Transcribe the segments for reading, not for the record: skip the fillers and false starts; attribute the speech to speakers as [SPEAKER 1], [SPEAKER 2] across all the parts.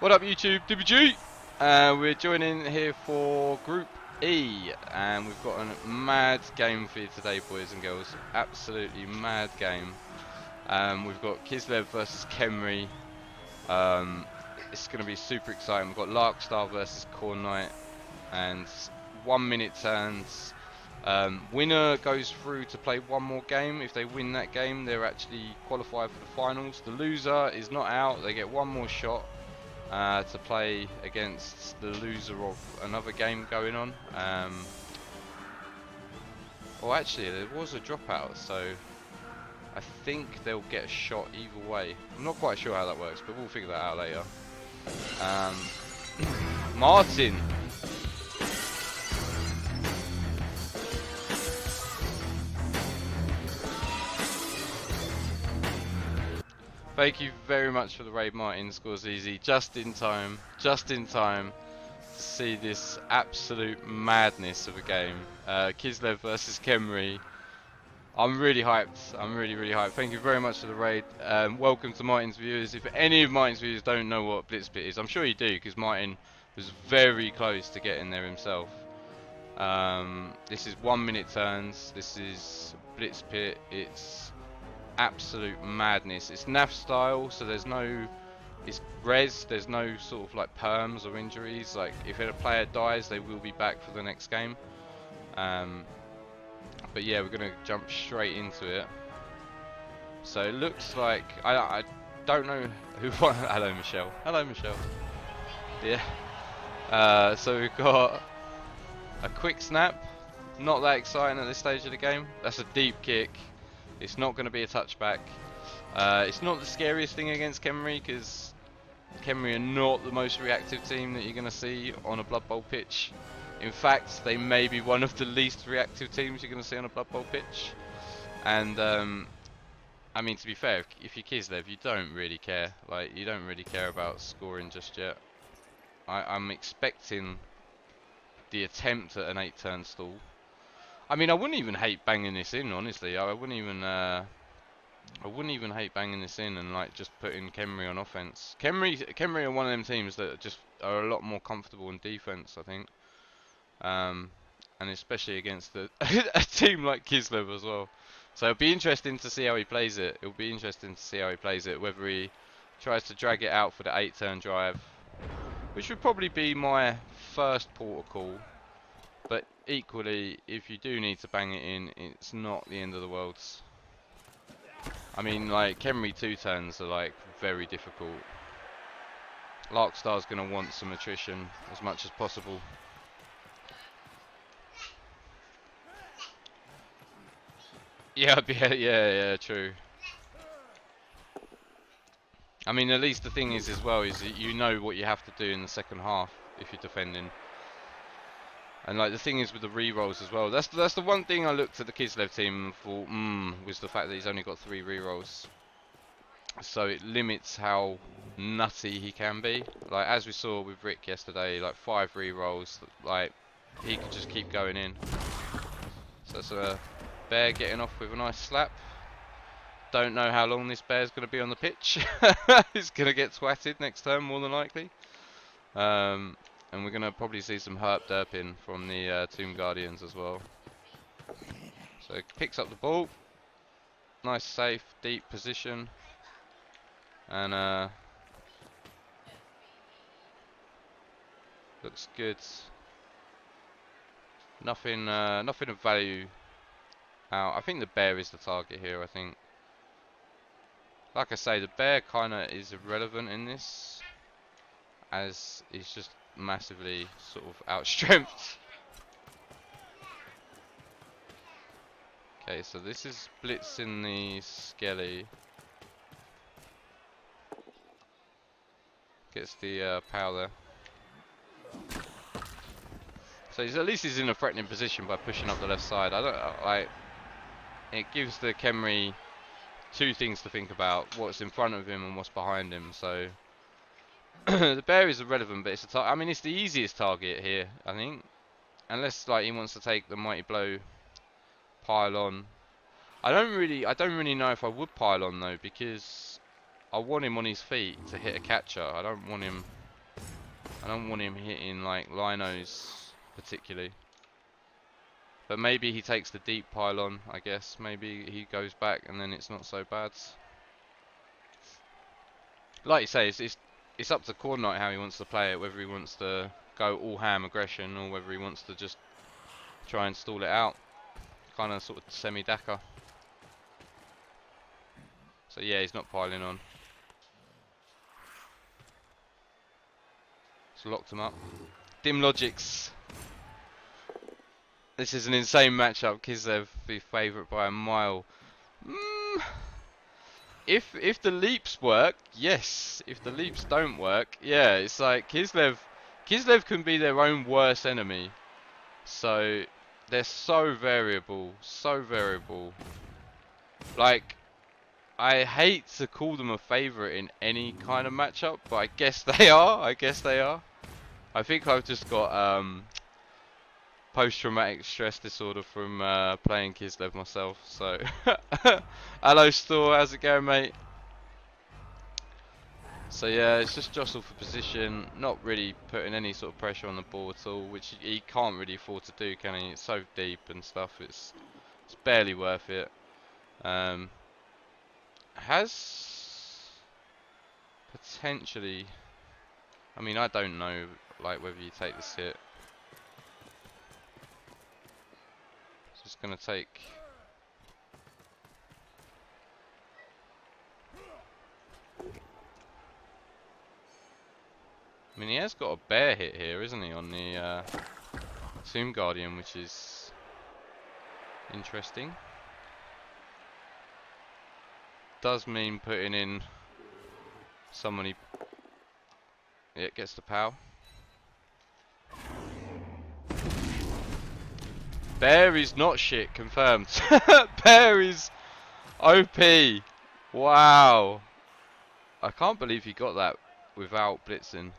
[SPEAKER 1] What up YouTube, DBG? We're joining here for Group E, and we've got a mad game for you today, boys and girls. Absolutely mad game. We've got Kislev versus Khemri. It's going to be super exciting. We've got Larkstar versus Khornight, and 1 minute turns. Winner goes through to play one more game. If they win that game, they're actually qualified for the finals. The loser is not out. They get one more shot to play against the loser of another game going on. Well, actually, there was a dropout, so I think they'll get a shot either way. I'm not quite sure how that works, but we'll figure that out later. Martin. Thank you very much for the raid, Martin. Scores easy, just in time to see this absolute madness of a game. Kislev versus Khemri. I'm really hyped. I'm really hyped. Thank you very much for the raid. Welcome to Martin's viewers. If any of Martin's viewers don't know what BlitzPit is, I'm sure you do, because Martin was very close to getting there himself. This is 1 minute turns. This is BlitzPit. It's absolute madness. It's NAF style, so there's no, it's res, there's no sort of like perms or injuries. Like if a player dies, they will be back for the next game. But yeah, we're gonna jump straight into it. So it looks like I don't know who won. Hello Michelle. Hello Michelle. Yeah. So we've got a quick snap. Not that exciting at this stage of the game. That's a deep kick. It's not going to be a touchback. It's not the scariest thing against Khemri, because Khemri are not the most reactive team that you're going to see on a Blood Bowl pitch. In fact, they may be one of the least reactive teams you're going to see on a Blood Bowl pitch. And I mean, to be fair, if you're Kislev, you don't really care. Like, you don't really care about scoring just yet. I'm expecting the attempt at an 8-turn stall. I mean, I wouldn't even hate banging this in, honestly. I wouldn't even hate banging this in and like just putting Khemri on offense. Khemri are one of them teams that just are a lot more comfortable in defense, I think, and especially against a team like Kislev as well. So it'll be interesting to see how he plays it. It'll be interesting to see how he plays it. Whether he tries to drag it out for the 8-turn drive, which would probably be my first port of call. But equally, if you do need to bang it in, it's not the end of the world. I mean, like, Khemri 2-turns are, like, very difficult. Larkstar's going to want some attrition as much as possible. Yeah, yeah, true. I mean, at least the thing is, as well, is that you know what you have to do in the second half if you're defending. And like the thing is with the rerolls as well. That's the one thing I looked at the Kislev team and thought, was the fact that he's only got 3 rerolls. So it limits how nutty he can be. Like as we saw with Rick yesterday, like 5 rerolls, like he could just keep going in. So that's a bear getting off with a nice slap. Don't know how long this bear's going to be on the pitch. He's going to get twatted next turn more than likely. And we're going to probably see some herp derping from the Tomb Guardians as well. So picks up the ball. Nice safe, deep position. And looks good. Nothing of value out. I think the bear is the target here, I think. Like I say, the bear kind of is irrelevant in this, as he's just massively sort of outstrength. Okay, so this is blitzing the Skelly. Gets the power there. So at least he's in a threatening position by pushing up the left side. It gives the Khemri 2 things to think about: what's in front of him and what's behind him. So the bear is irrelevant, but it's I mean, it's the easiest target here, I think, unless like he wants to take the mighty blow, pile on. I don't really know if I would pile on though, because I want him on his feet to hit a catcher. I don't want him I don't want him hitting like linos particularly. But maybe he takes the deep pylon, I guess. Maybe he goes back and then it's not so bad. Like you say, it's up to Khornight how he wants to play it, whether he wants to go all ham aggression or whether he wants to just try and stall it out. Kind of sort of semi-Daka. So yeah, he's not piling on. Just locked him up. Dim logics. This is an insane matchup. Kislev be favourite by a mile. If the leaps work, yes. If the leaps don't work, yeah. It's like Kislev can be their own worst enemy. So they're so variable, so variable. Like, I hate to call them a favourite in any kind of matchup, but I guess they are. I guess they are. I think I've just got post-traumatic stress disorder from playing Kislev myself. So, hello Store, how's it going, mate? So yeah, it's just jostle for position, not really putting any sort of pressure on the ball at all, which he can't really afford to do, can he? It's so deep and stuff. It's barely worth it. Has potentially. I mean, I don't know, like whether you take this hit. Just gonna take. I mean, he has got a bear hit here, isn't he, on the Tomb Guardian, which is interesting. Does mean putting in somebody. Yeah, it gets the POW. Bear is not shit, confirmed. Bear is OP. Wow. I can't believe he got that without blitzing.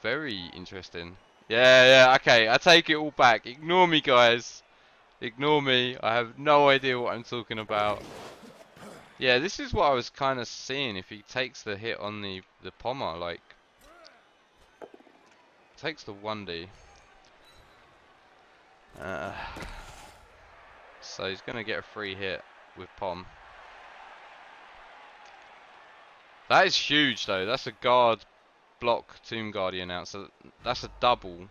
[SPEAKER 1] Very interesting. Yeah, okay, I take it all back. Ignore me, guys. Ignore me. I have no idea what I'm talking about. Yeah, this is what I was kind of seeing. If he takes the hit on the Pommer, like, takes the 1D. So he's gonna get a free hit with Pom. That is huge, though. That's a guard block Tomb Guardian out, so that's a double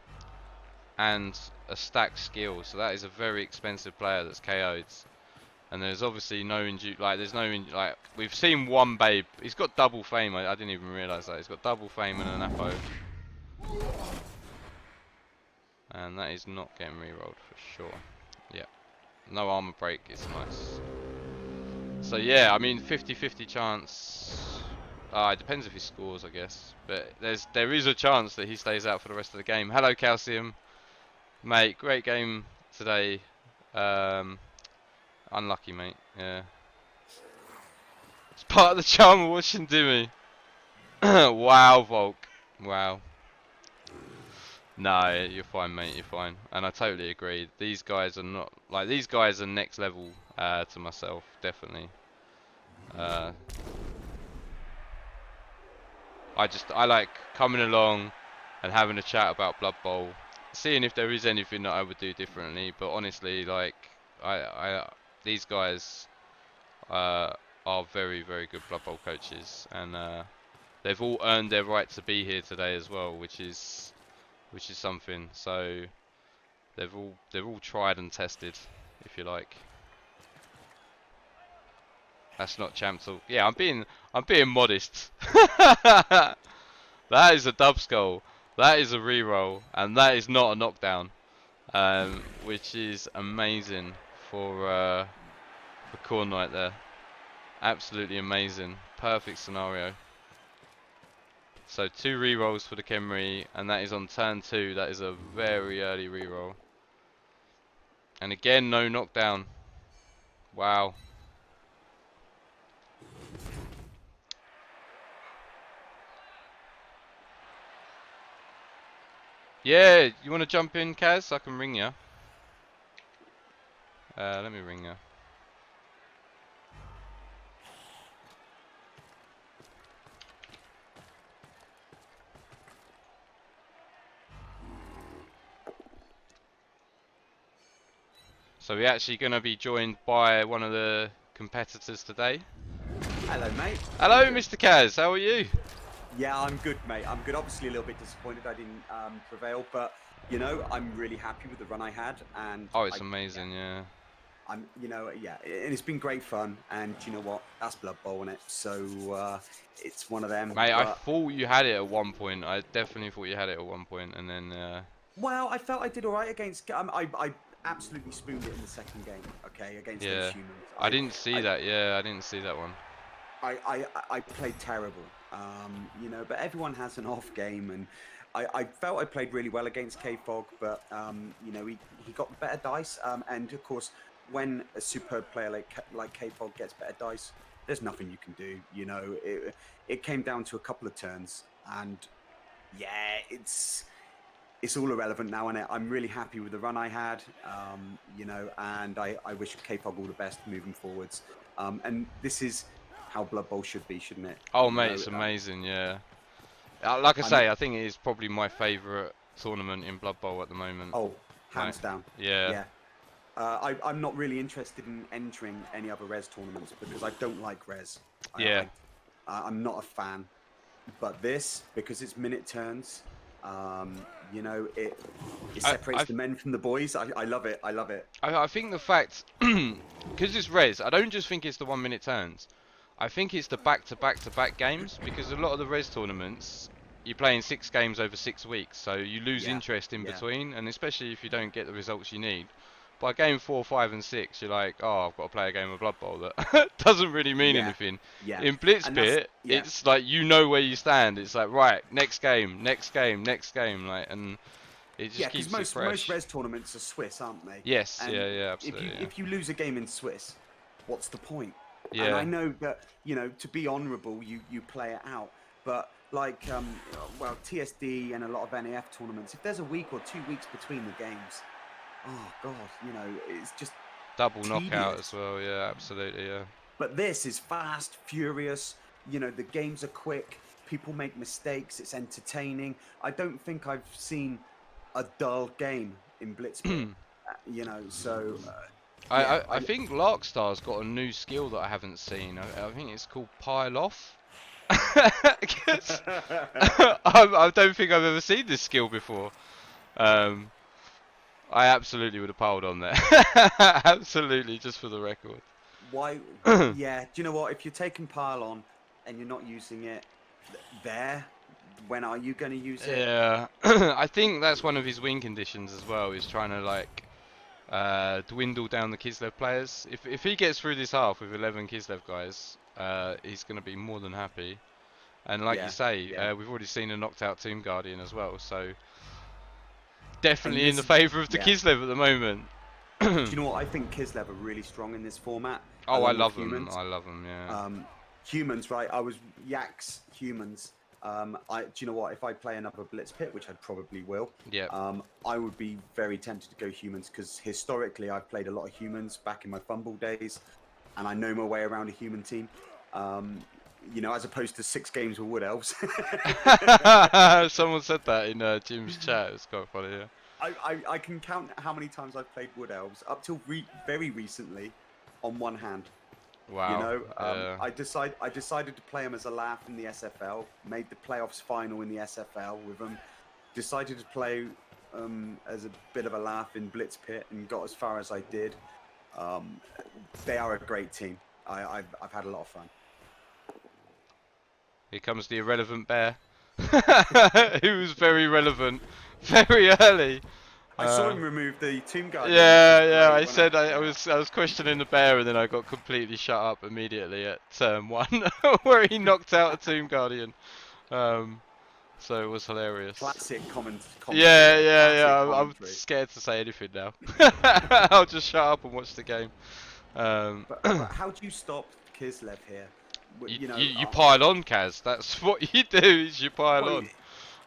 [SPEAKER 1] and a stacked skill. So that is a very expensive player that's KO'd. And there's obviously no like we've seen one babe. He's got double fame. I didn't even realise that. He's got double fame and an Apo. And that is not getting rerolled for sure. Yeah. No armor break, it's nice. So yeah, I mean 50-50 chance. It depends if he scores, I guess. But there is a chance that he stays out for the rest of the game. Hello Calcium. Mate, great game today. Unlucky, mate. Yeah. It's part of the charm of watching Dimmy. Wow, Volk. Wow. No, you're fine, mate. You're fine. And I totally agree. These guys are not like these guys are next level to myself, definitely. I like coming along and having a chat about Blood Bowl, seeing if there is anything that I would do differently. But honestly, like these guys are very, very good Blood Bowl coaches, and they've all earned their right to be here today as well, which is something. So they're all tried and tested, if you like. That's not champ talk. Yeah, I'm being modest. That is a dub skull. That is a reroll, and that is not a knockdown, which is amazing for Khornight there. Absolutely amazing. Perfect scenario. So 2 rerolls for the Khemri, and that is on turn 2. That is a very early reroll. And again, no knockdown. Wow. Yeah, you want to jump in, Kaz? I can ring you. Let me ring you. So we're actually going to be joined by one of the competitors today.
[SPEAKER 2] Hello, mate.
[SPEAKER 1] Hello, Mr. Kaz. How are you?
[SPEAKER 2] Yeah, I'm good, mate. I'm good. Obviously, a little bit disappointed I didn't prevail, but you know, I'm really happy with the run I had, and
[SPEAKER 1] Oh, it's amazing, yeah.
[SPEAKER 2] and it's been great fun. And you know what? That's Blood Bowl, isn't it? So it's one of them.
[SPEAKER 1] Mate, I
[SPEAKER 2] But
[SPEAKER 1] thought you had it at one point. I definitely thought you had it at one point, and then
[SPEAKER 2] well, I felt I did all right against. I absolutely spooned it in the second game. Okay, against those
[SPEAKER 1] yeah.
[SPEAKER 2] humans.
[SPEAKER 1] I didn't see
[SPEAKER 2] I,
[SPEAKER 1] that. Yeah, I didn't see that one.
[SPEAKER 2] I played terrible, you know, but everyone has an off game, and I felt I played really well against K-Fog, but you know, he got better dice, and of course, when a superb player like K-Fog gets better dice, there's nothing you can do. You know, it came down to a couple of turns, and yeah, it's all irrelevant now, and I'm really happy with the run I had, you know, and I wish K-Fog all the best moving forwards, and this is how Blood Bowl should be, shouldn't it?
[SPEAKER 1] Oh,
[SPEAKER 2] You
[SPEAKER 1] mate,
[SPEAKER 2] know,
[SPEAKER 1] it's amazing, yeah. Like I
[SPEAKER 2] I'm
[SPEAKER 1] say, I think it is probably my favourite tournament in Blood Bowl at the moment.
[SPEAKER 2] oh,
[SPEAKER 1] Like,
[SPEAKER 2] hands down,
[SPEAKER 1] yeah.
[SPEAKER 2] yeah. I'm not really interested in entering any other res tournaments because I don't like res.
[SPEAKER 1] Yeah.
[SPEAKER 2] I'm not a fan, but this, because it's minute turns, you know, it separates the men from the boys. I love it. I love it.
[SPEAKER 1] I think the fact, because it's res, I don't just think it's the 1 minute turns. I think it's the back-to-back-to-back games, because a lot of the res tournaments, you're playing 6 games over 6 weeks, so you lose interest in between, and especially if you don't get the results you need. By game 4, 5, and 6, you're like, oh, I've got to play a game of Blood Bowl that doesn't really mean anything.
[SPEAKER 2] Yeah.
[SPEAKER 1] In BlitzPit, it's like you know where you stand. It's like, right, next game, next game, next game, like, and it just keeps it fresh.
[SPEAKER 2] Most res tournaments are Swiss, aren't they?
[SPEAKER 1] Yes,
[SPEAKER 2] and
[SPEAKER 1] yeah, absolutely.
[SPEAKER 2] If you lose a game in Swiss, what's the point?
[SPEAKER 1] Yeah.
[SPEAKER 2] And I know that, you know, to be honourable, you play it out. But like, well, TSD and a lot of NAF tournaments, if there's a week or 2 weeks between the games, oh God, you know, it's just
[SPEAKER 1] double
[SPEAKER 2] tedious.
[SPEAKER 1] Knockout as well. Yeah, absolutely. Yeah.
[SPEAKER 2] But this is fast, furious. You know, the games are quick. People make mistakes. It's entertaining. I don't think I've seen a dull game in BlitzPit. You know, so.
[SPEAKER 1] I think Larkstar's got a new skill that I haven't seen. I think it's called Pile Off. I don't think I've ever seen this skill before. I absolutely would have piled on there. Absolutely, just for the record.
[SPEAKER 2] Why? Yeah, do you know what? If you're taking pile on and you're not using it when are you going to use it?
[SPEAKER 1] Yeah, I think that's one of his win conditions as well. He's trying to like dwindle down the Kislev players. If he gets through this half with 11 Kislev guys, he's going to be more than happy. And like you say, we've already seen a knocked out Team Guardian as well, so definitely in the favour of the Kislev at the moment.
[SPEAKER 2] Do you know what? I think Kislev are really strong in this format.
[SPEAKER 1] Oh, I love them. I love them, yeah.
[SPEAKER 2] Humans, right? I was Yaks humans. Do you know what? If I play another BlitzPit, which I probably will, I would be very tempted to go humans because historically I've played a lot of humans back in my Fumble days, and I know my way around a human team. You know, as opposed to 6 games with Wood Elves.
[SPEAKER 1] Someone said that in Jim's chat. It's quite funny, yeah.
[SPEAKER 2] I can count how many times I've played Wood Elves up till very recently on one hand.
[SPEAKER 1] Wow.
[SPEAKER 2] You know, I decided to play them as a laugh in the SFL. Made the playoffs final in the SFL with them. Decided to play as a bit of a laugh in BlitzPit and got as far as I did. They are a great team. I've had a lot of fun.
[SPEAKER 1] Here comes the irrelevant bear. He was very relevant, very early.
[SPEAKER 2] I saw him remove the Team Guardian.
[SPEAKER 1] Yeah. I said I was questioning the bear, and then I got completely shut up immediately at turn 1, where he knocked out a Team Guardian. So it was hilarious.
[SPEAKER 2] Classic comment.
[SPEAKER 1] Yeah. I'm scared to say anything now. I'll just shut up and watch the game.
[SPEAKER 2] But how do you stop Kislev here?
[SPEAKER 1] You pile on, Kaz. That's what you do. Is you pile on.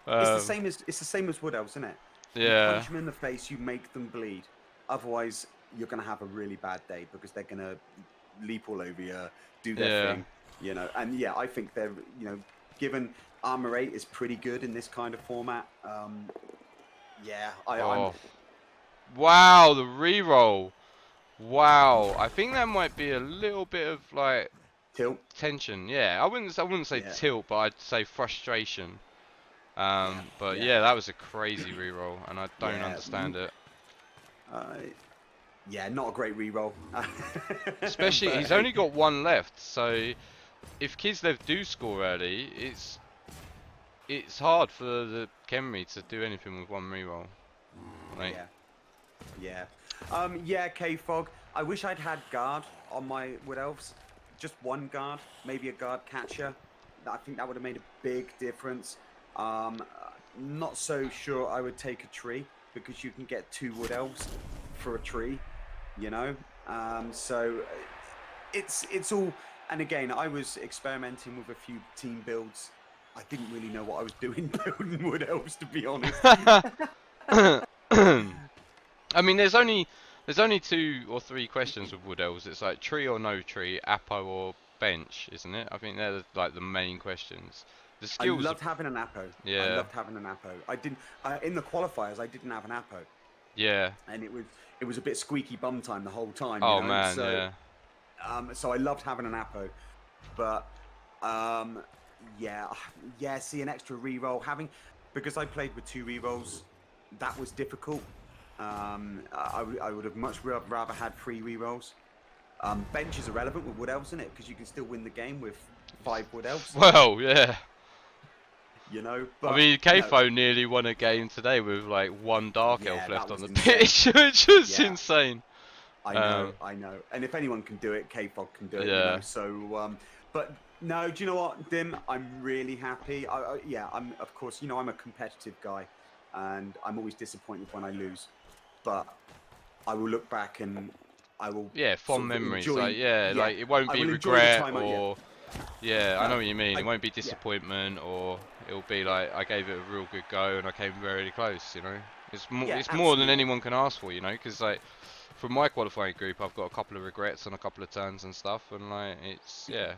[SPEAKER 2] It's the same as Wood Elves, isn't it?
[SPEAKER 1] Yeah.
[SPEAKER 2] You punch them in the face, you make them bleed. Otherwise, you're going to have a really bad day because they're going to leap all over you, do their thing, you know. And yeah, I think they're, you know, given Armor 8 is pretty good in this kind of format. Yeah,
[SPEAKER 1] Wow, the reroll. Wow, I think that might be a little bit of like
[SPEAKER 2] Tilt.
[SPEAKER 1] tension. Yeah, I wouldn't say
[SPEAKER 2] Yeah.
[SPEAKER 1] tilt, but I'd say frustration.
[SPEAKER 2] Yeah.
[SPEAKER 1] But
[SPEAKER 2] Yeah.
[SPEAKER 1] yeah, that was a crazy reroll, and I don't
[SPEAKER 2] Yeah.
[SPEAKER 1] understand it.
[SPEAKER 2] Uh, yeah. Not a great reroll.
[SPEAKER 1] Especially,
[SPEAKER 2] But
[SPEAKER 1] he's
[SPEAKER 2] hey,
[SPEAKER 1] only got one left, so if Kislev do score early, it's hard for the Khemri to do anything with one reroll. Like,
[SPEAKER 2] yeah. Yeah. Yeah, K-Fog. I wish I'd had guard on my Wood Elves. Just one guard, maybe a guard catcher. I think that would have made a big difference. Not so sure I would take a tree because you can get 2 Wood Elves for a tree, you know? So it's all. And again, I was experimenting with a few team builds. I didn't really know what I was doing building Wood Elves, to be honest.
[SPEAKER 1] I mean, there's only 2 or 3 questions with Wood Elves. It's like tree or no tree, Apo or bench, isn't it? I think they're like the main questions. The
[SPEAKER 2] I
[SPEAKER 1] skills, are,
[SPEAKER 2] loved having an Apo. I
[SPEAKER 1] yeah,
[SPEAKER 2] loved having an Apo. I didn't in the qualifiers. I didn't have an Apo,
[SPEAKER 1] yeah.
[SPEAKER 2] and it was a bit squeaky bum time the whole time, you
[SPEAKER 1] Oh
[SPEAKER 2] know.
[SPEAKER 1] man, yeah.
[SPEAKER 2] So I loved having an Apo, but um, yeah, yeah. See, an extra reroll because I played with 2 rerolls, that was difficult. I would have much rather had 3 rerolls. Bench is irrelevant with Wood Elves, isn't it? Because you can still win the game with 5 Wood Elves,
[SPEAKER 1] Well, yeah.
[SPEAKER 2] you know.
[SPEAKER 1] I
[SPEAKER 2] But
[SPEAKER 1] mean,
[SPEAKER 2] no,
[SPEAKER 1] KFO nearly won a game today with like 1 Dark
[SPEAKER 2] yeah,
[SPEAKER 1] Elf left
[SPEAKER 2] that
[SPEAKER 1] on
[SPEAKER 2] was
[SPEAKER 1] the
[SPEAKER 2] insane.
[SPEAKER 1] pitch, which was
[SPEAKER 2] Yeah,
[SPEAKER 1] insane.
[SPEAKER 2] I know,
[SPEAKER 1] Um,
[SPEAKER 2] I know. And if anyone can do it, K-Fog can do it, you know.
[SPEAKER 1] yeah.
[SPEAKER 2] So, but no, do you know what, Dim? I'm really happy. Yeah, of course, you know, I'm a competitive guy, and I'm always disappointed when I lose. But I will look back and I will
[SPEAKER 1] Yeah,
[SPEAKER 2] sort
[SPEAKER 1] fond
[SPEAKER 2] of
[SPEAKER 1] memories.
[SPEAKER 2] enjoy.
[SPEAKER 1] Like, yeah,
[SPEAKER 2] Yeah,
[SPEAKER 1] like it won't
[SPEAKER 2] I
[SPEAKER 1] be
[SPEAKER 2] will enjoy the
[SPEAKER 1] regret
[SPEAKER 2] time. Yeah,
[SPEAKER 1] or, yeah, I know
[SPEAKER 2] no,
[SPEAKER 1] what you mean. It won't be
[SPEAKER 2] yeah,
[SPEAKER 1] disappointment or it'll be like I gave it a real good go and I came very close. You know,
[SPEAKER 2] yeah,
[SPEAKER 1] it's more than
[SPEAKER 2] absolutely.
[SPEAKER 1] anyone can ask for. You know, because like from my qualifying group, I've got a couple of regrets on a couple of turns and stuff, and like it's
[SPEAKER 2] Yeah,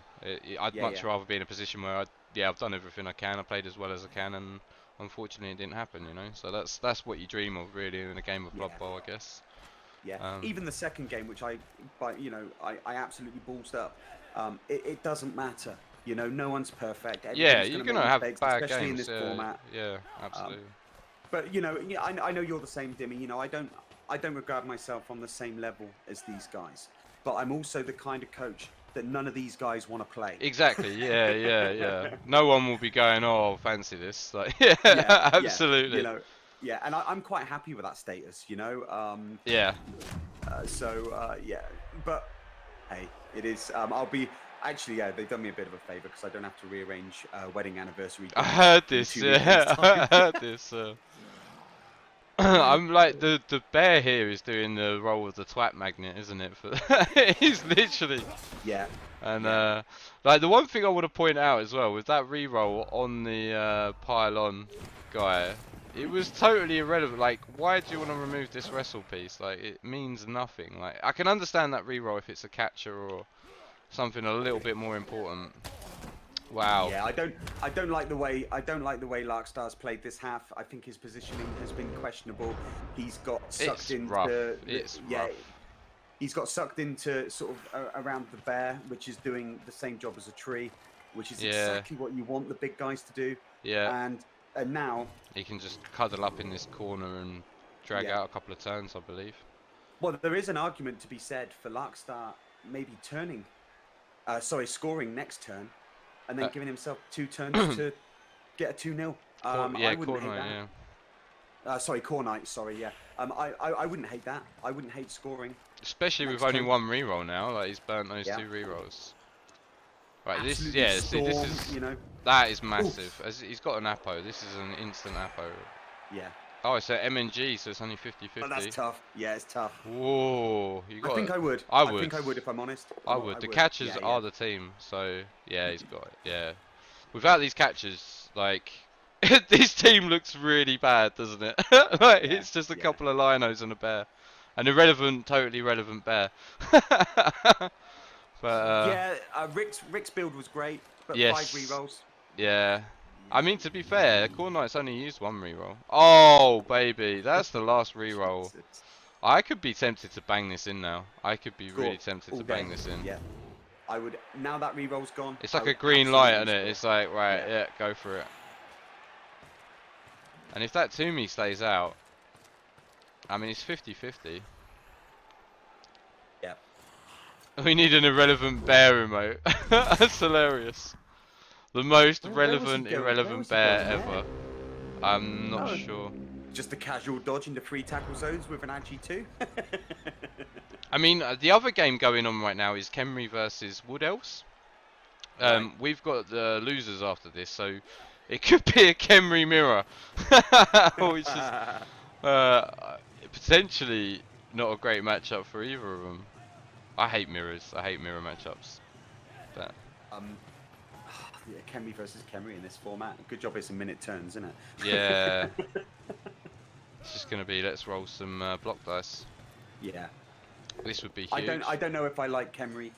[SPEAKER 1] I'd
[SPEAKER 2] yeah,
[SPEAKER 1] much
[SPEAKER 2] yeah,
[SPEAKER 1] rather be in a position where I've done everything I can. I played as well as I can, and unfortunately it didn't happen. You know, so that's what you dream of really in a game of Blood
[SPEAKER 2] yeah.
[SPEAKER 1] Bowl, I guess.
[SPEAKER 2] Yeah,
[SPEAKER 1] Um,
[SPEAKER 2] even the second game, which I absolutely ballsed up. It doesn't matter. You know, no one's perfect.
[SPEAKER 1] Yeah,
[SPEAKER 2] Everybody's
[SPEAKER 1] you're
[SPEAKER 2] going to make
[SPEAKER 1] gonna have
[SPEAKER 2] mistakes,
[SPEAKER 1] bad
[SPEAKER 2] especially in
[SPEAKER 1] games.
[SPEAKER 2] this format.
[SPEAKER 1] Yeah,
[SPEAKER 2] Um,
[SPEAKER 1] absolutely.
[SPEAKER 2] but you know, yeah, I know you're the same, Dimmy. You know, I don't regard myself on the same level as these guys. But I'm also the kind of coach that none of these guys want to play.
[SPEAKER 1] Exactly. Yeah, yeah, yeah. No one will be going, "Oh, fancy this." Like, yeah,
[SPEAKER 2] Yeah, yeah. You
[SPEAKER 1] absolutely.
[SPEAKER 2] know, yeah, and I'm quite happy with that status. You know,
[SPEAKER 1] Yeah.
[SPEAKER 2] yeah, but hey, it is. I'll be actually. Yeah, they've done me a bit of a favor because I don't have to rearrange wedding anniversary
[SPEAKER 1] I
[SPEAKER 2] dinner
[SPEAKER 1] heard
[SPEAKER 2] in
[SPEAKER 1] this.
[SPEAKER 2] 2 weekends'
[SPEAKER 1] Yeah,
[SPEAKER 2] time.
[SPEAKER 1] I heard this. I'm like the bear here is doing the role of the twat magnet, isn't it? For he's literally.
[SPEAKER 2] Yeah,
[SPEAKER 1] And
[SPEAKER 2] yeah,
[SPEAKER 1] like the one thing I want to point out as well with that reroll on the pylon guy, it was totally irrelevant. Like, why do you want to remove this wrestle piece? Like, it means nothing. Like, I can understand that reroll if it's a catcher or something a little bit more important. Wow,
[SPEAKER 2] yeah. I don't like the way Larkstar's played this half. I think his positioning has been questionable. He's got sucked
[SPEAKER 1] it's rough.
[SPEAKER 2] into
[SPEAKER 1] It's
[SPEAKER 2] yeah.
[SPEAKER 1] rough.
[SPEAKER 2] He's got sucked into sort of around the bear, which is doing the same job as a tree, which is
[SPEAKER 1] Yeah,
[SPEAKER 2] exactly what you want the big guys to do.
[SPEAKER 1] yeah.
[SPEAKER 2] And now,
[SPEAKER 1] He can just cuddle up in this corner and drag
[SPEAKER 2] yeah.
[SPEAKER 1] out a couple of turns, I believe.
[SPEAKER 2] Well, there is an argument to be said for Larkstar maybe scoring next turn, and then
[SPEAKER 1] Uh,
[SPEAKER 2] giving himself 2 turns to get a 2-0.
[SPEAKER 1] Yeah,
[SPEAKER 2] I wouldn't hate
[SPEAKER 1] Khornight,
[SPEAKER 2] that.
[SPEAKER 1] yeah.
[SPEAKER 2] Khornight, sorry, yeah. I wouldn't hate that. I wouldn't hate scoring
[SPEAKER 1] Especially with
[SPEAKER 2] next
[SPEAKER 1] only
[SPEAKER 2] turn.
[SPEAKER 1] one reroll now, like he's burnt those
[SPEAKER 2] Yeah,
[SPEAKER 1] 2 rerolls. Right,
[SPEAKER 2] absolutely
[SPEAKER 1] see, this
[SPEAKER 2] storm,
[SPEAKER 1] is
[SPEAKER 2] you know.
[SPEAKER 1] that is
[SPEAKER 2] Oof.
[SPEAKER 1] massive. As he's got an Apo, this is an instant Apo.
[SPEAKER 2] Yeah,
[SPEAKER 1] Oh, it's a MNG, so it's only
[SPEAKER 2] but that's
[SPEAKER 1] 50-50.
[SPEAKER 2] tough. Yeah, it's tough.
[SPEAKER 1] Whoa, you
[SPEAKER 2] I
[SPEAKER 1] got
[SPEAKER 2] think
[SPEAKER 1] it.
[SPEAKER 2] I would.
[SPEAKER 1] I
[SPEAKER 2] I
[SPEAKER 1] would.
[SPEAKER 2] think I would if I'm honest.
[SPEAKER 1] I would.
[SPEAKER 2] I
[SPEAKER 1] The
[SPEAKER 2] would.
[SPEAKER 1] catchers
[SPEAKER 2] Yeah, yeah.
[SPEAKER 1] are the team, so yeah, he's got it. Yeah. Without these catchers, like this team looks really bad, doesn't it? Like
[SPEAKER 2] Yeah,
[SPEAKER 1] it's just a
[SPEAKER 2] yeah.
[SPEAKER 1] couple of linos and a bear, an irrelevant, totally irrelevant bear. But
[SPEAKER 2] Yeah, Rick's build was great, but 5
[SPEAKER 1] yes,
[SPEAKER 2] rerolls.
[SPEAKER 1] yeah. I
[SPEAKER 2] Yeah,
[SPEAKER 1] mean, to be fair, Khornight's only used one reroll. Oh, baby, that's the last reroll.
[SPEAKER 2] Jesus.
[SPEAKER 1] I could be tempted to bang this in now. I could be
[SPEAKER 2] Score
[SPEAKER 1] really tempted
[SPEAKER 2] all
[SPEAKER 1] to bang
[SPEAKER 2] game.
[SPEAKER 1] this in.
[SPEAKER 2] Yeah. I would, now that reroll's gone.
[SPEAKER 1] It's
[SPEAKER 2] I
[SPEAKER 1] like a
[SPEAKER 2] would
[SPEAKER 1] green light,
[SPEAKER 2] absolutely
[SPEAKER 1] isn't it?
[SPEAKER 2] score.
[SPEAKER 1] It's like, right,
[SPEAKER 2] Yeah.
[SPEAKER 1] yeah, go for it. And if that Toomey stays out, I mean, it's 50-50.
[SPEAKER 2] Yeah.
[SPEAKER 1] We need an irrelevant bear emote. That's hilarious. The most
[SPEAKER 2] Where was he
[SPEAKER 1] relevant,
[SPEAKER 2] going? Where
[SPEAKER 1] irrelevant
[SPEAKER 2] was he
[SPEAKER 1] bear
[SPEAKER 2] going
[SPEAKER 1] ever. I'm not
[SPEAKER 2] Oh.
[SPEAKER 1] sure.
[SPEAKER 2] Just a casual dodge into 3 tackle zones with an Agi 2.
[SPEAKER 1] I mean, the other game going on right now is Khemri versus Wood Elves.
[SPEAKER 2] Right.
[SPEAKER 1] We've got the losers after this, so it could be a Khemri mirror, which is potentially not a great matchup for either of them. I hate mirrors. I hate mirror matchups. But
[SPEAKER 2] Yeah, Khemri versus Khemri in this format. Good job it's a minute turns, isn't it?
[SPEAKER 1] yeah, it's just gonna be let's roll some block dice.
[SPEAKER 2] Yeah.
[SPEAKER 1] This would be huge.
[SPEAKER 2] I don't know if I like Khemri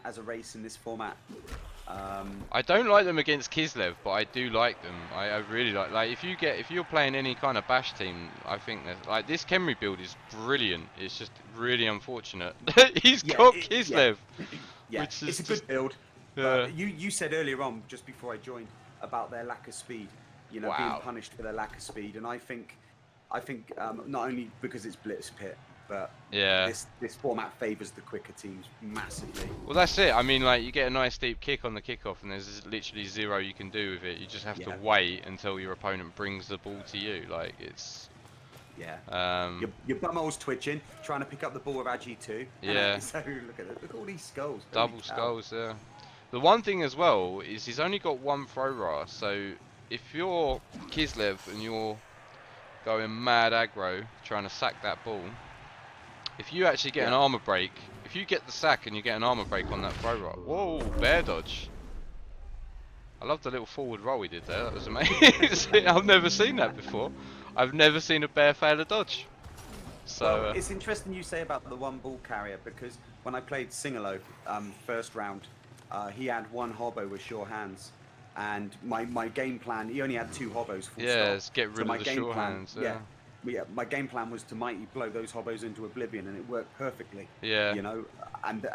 [SPEAKER 2] as a race in this format.
[SPEAKER 1] I don't like them against Kislev, but I do like them. I really like if you're playing any kind of bash team, I think that like this Khemri build is brilliant. It's just really unfortunate. He's got Kislev.
[SPEAKER 2] Yeah,
[SPEAKER 1] which is
[SPEAKER 2] it's a good build.
[SPEAKER 1] Yeah.
[SPEAKER 2] You said earlier on, just before I joined, about their lack of speed. You know, being punished for their lack of speed, and I think not only because it's BlitzPit, but
[SPEAKER 1] yeah,
[SPEAKER 2] this format favours the quicker teams massively.
[SPEAKER 1] Well, that's it. I mean, like you get a nice deep kick on the kickoff, and there's literally zero you can do with it. You just have to wait until your opponent brings the ball to you. Like it's
[SPEAKER 2] your bumhole's twitching, trying to pick up the ball with Agi 2.
[SPEAKER 1] Yeah.
[SPEAKER 2] So look at all these skulls.
[SPEAKER 1] Double skulls. Yeah. The one thing as well is he's only got one throw ra, so if you're Kislev and you're going mad aggro trying to sack that ball, if you actually get an armor break, if you get the sack and you get an armor break on that throw ra, whoa, bear dodge. I love the little forward roll he did there, that was amazing. I've never seen that before. I've never seen a bear fail a dodge. So
[SPEAKER 2] well, it's interesting you say about the one ball carrier, because when I played Singalo first round, he had one hobo with sure hands, and my game plan, he only had 2 hobos full
[SPEAKER 1] let's get rid of the sure
[SPEAKER 2] plan,
[SPEAKER 1] hands.
[SPEAKER 2] My game plan was to mighty blow those hobos into oblivion, and it worked perfectly.
[SPEAKER 1] Yeah.
[SPEAKER 2] You know, and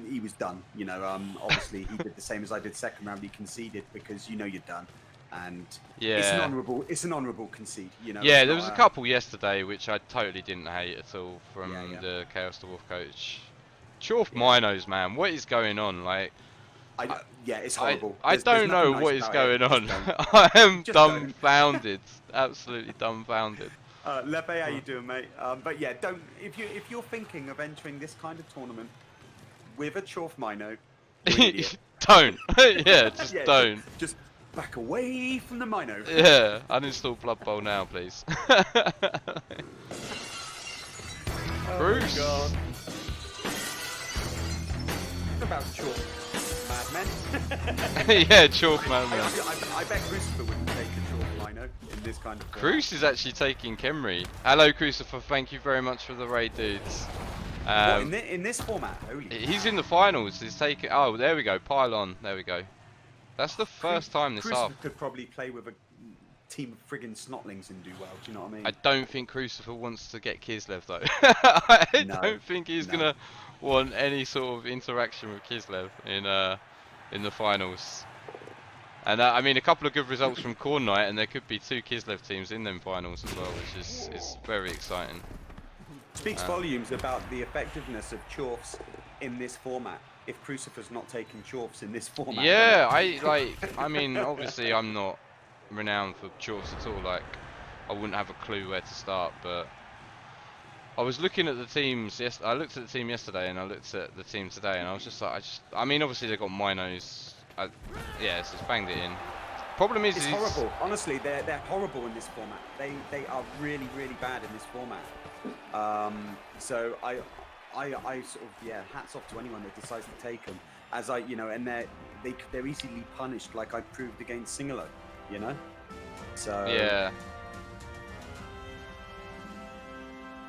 [SPEAKER 2] he was done. You know, obviously he did the same as I did second round. He conceded because you're done, and it's an honourable concede. You know.
[SPEAKER 1] Yeah, there was a couple yesterday which I totally didn't hate at all from the Chaos Dwarf coach. Chorf Minos, man, what is going on? Like,
[SPEAKER 2] it's horrible.
[SPEAKER 1] I don't know what is going on. I am dumbfounded, absolutely dumbfounded.
[SPEAKER 2] Lepe, how you doing, mate? But yeah, if you're thinking of entering this kind of tournament with a Chorf Mino,
[SPEAKER 1] don't. Just don't.
[SPEAKER 2] Just back away from the Mino.
[SPEAKER 1] Yeah, uninstall Blood Bowl now, please. Bruce.
[SPEAKER 2] Oh God. About Chorf Madmen.
[SPEAKER 1] Yeah, Chorf Madmen.
[SPEAKER 2] I bet Crucifer wouldn't take a Chorf Mino in this kind of.
[SPEAKER 1] Cruz is actually taking Khemri. Hello, Crucifer. Thank you very much for the raid, dudes.
[SPEAKER 2] In this format,
[SPEAKER 1] he's in the finals. He's taking. Oh, there we go. Pile on. There we go. That's the first time this half.
[SPEAKER 2] Crucifer could probably play with a team of friggin' snotlings and do well. Do you know what I mean?
[SPEAKER 1] I don't think Crucifer wants to get Kislev though. I don't think he's gonna want any sort of interaction with Kislev in the finals. And I mean, a couple of good results from Khornight, and there could be 2 Kislev teams in them finals as well, which is very exciting.
[SPEAKER 2] Speaks volumes about the effectiveness of Chorfs in this format. If Crucifer's not taking Chorfs in this format.
[SPEAKER 1] Yeah, I mean, obviously I'm not renowned for Chorfs at all. Like, I wouldn't have a clue where to start, but I was looking at the teams. I looked at the team yesterday, and I looked at the team today, and I was just like, I mean, obviously they got Minos. Yeah, so it's banged it in. Problem is,
[SPEAKER 2] it's horrible. Honestly, they're horrible in this format. They are really bad in this format. So I sort of hats off to anyone that decides to take them. As and they're easily punished, like I proved against Singalo. You know. So
[SPEAKER 1] yeah.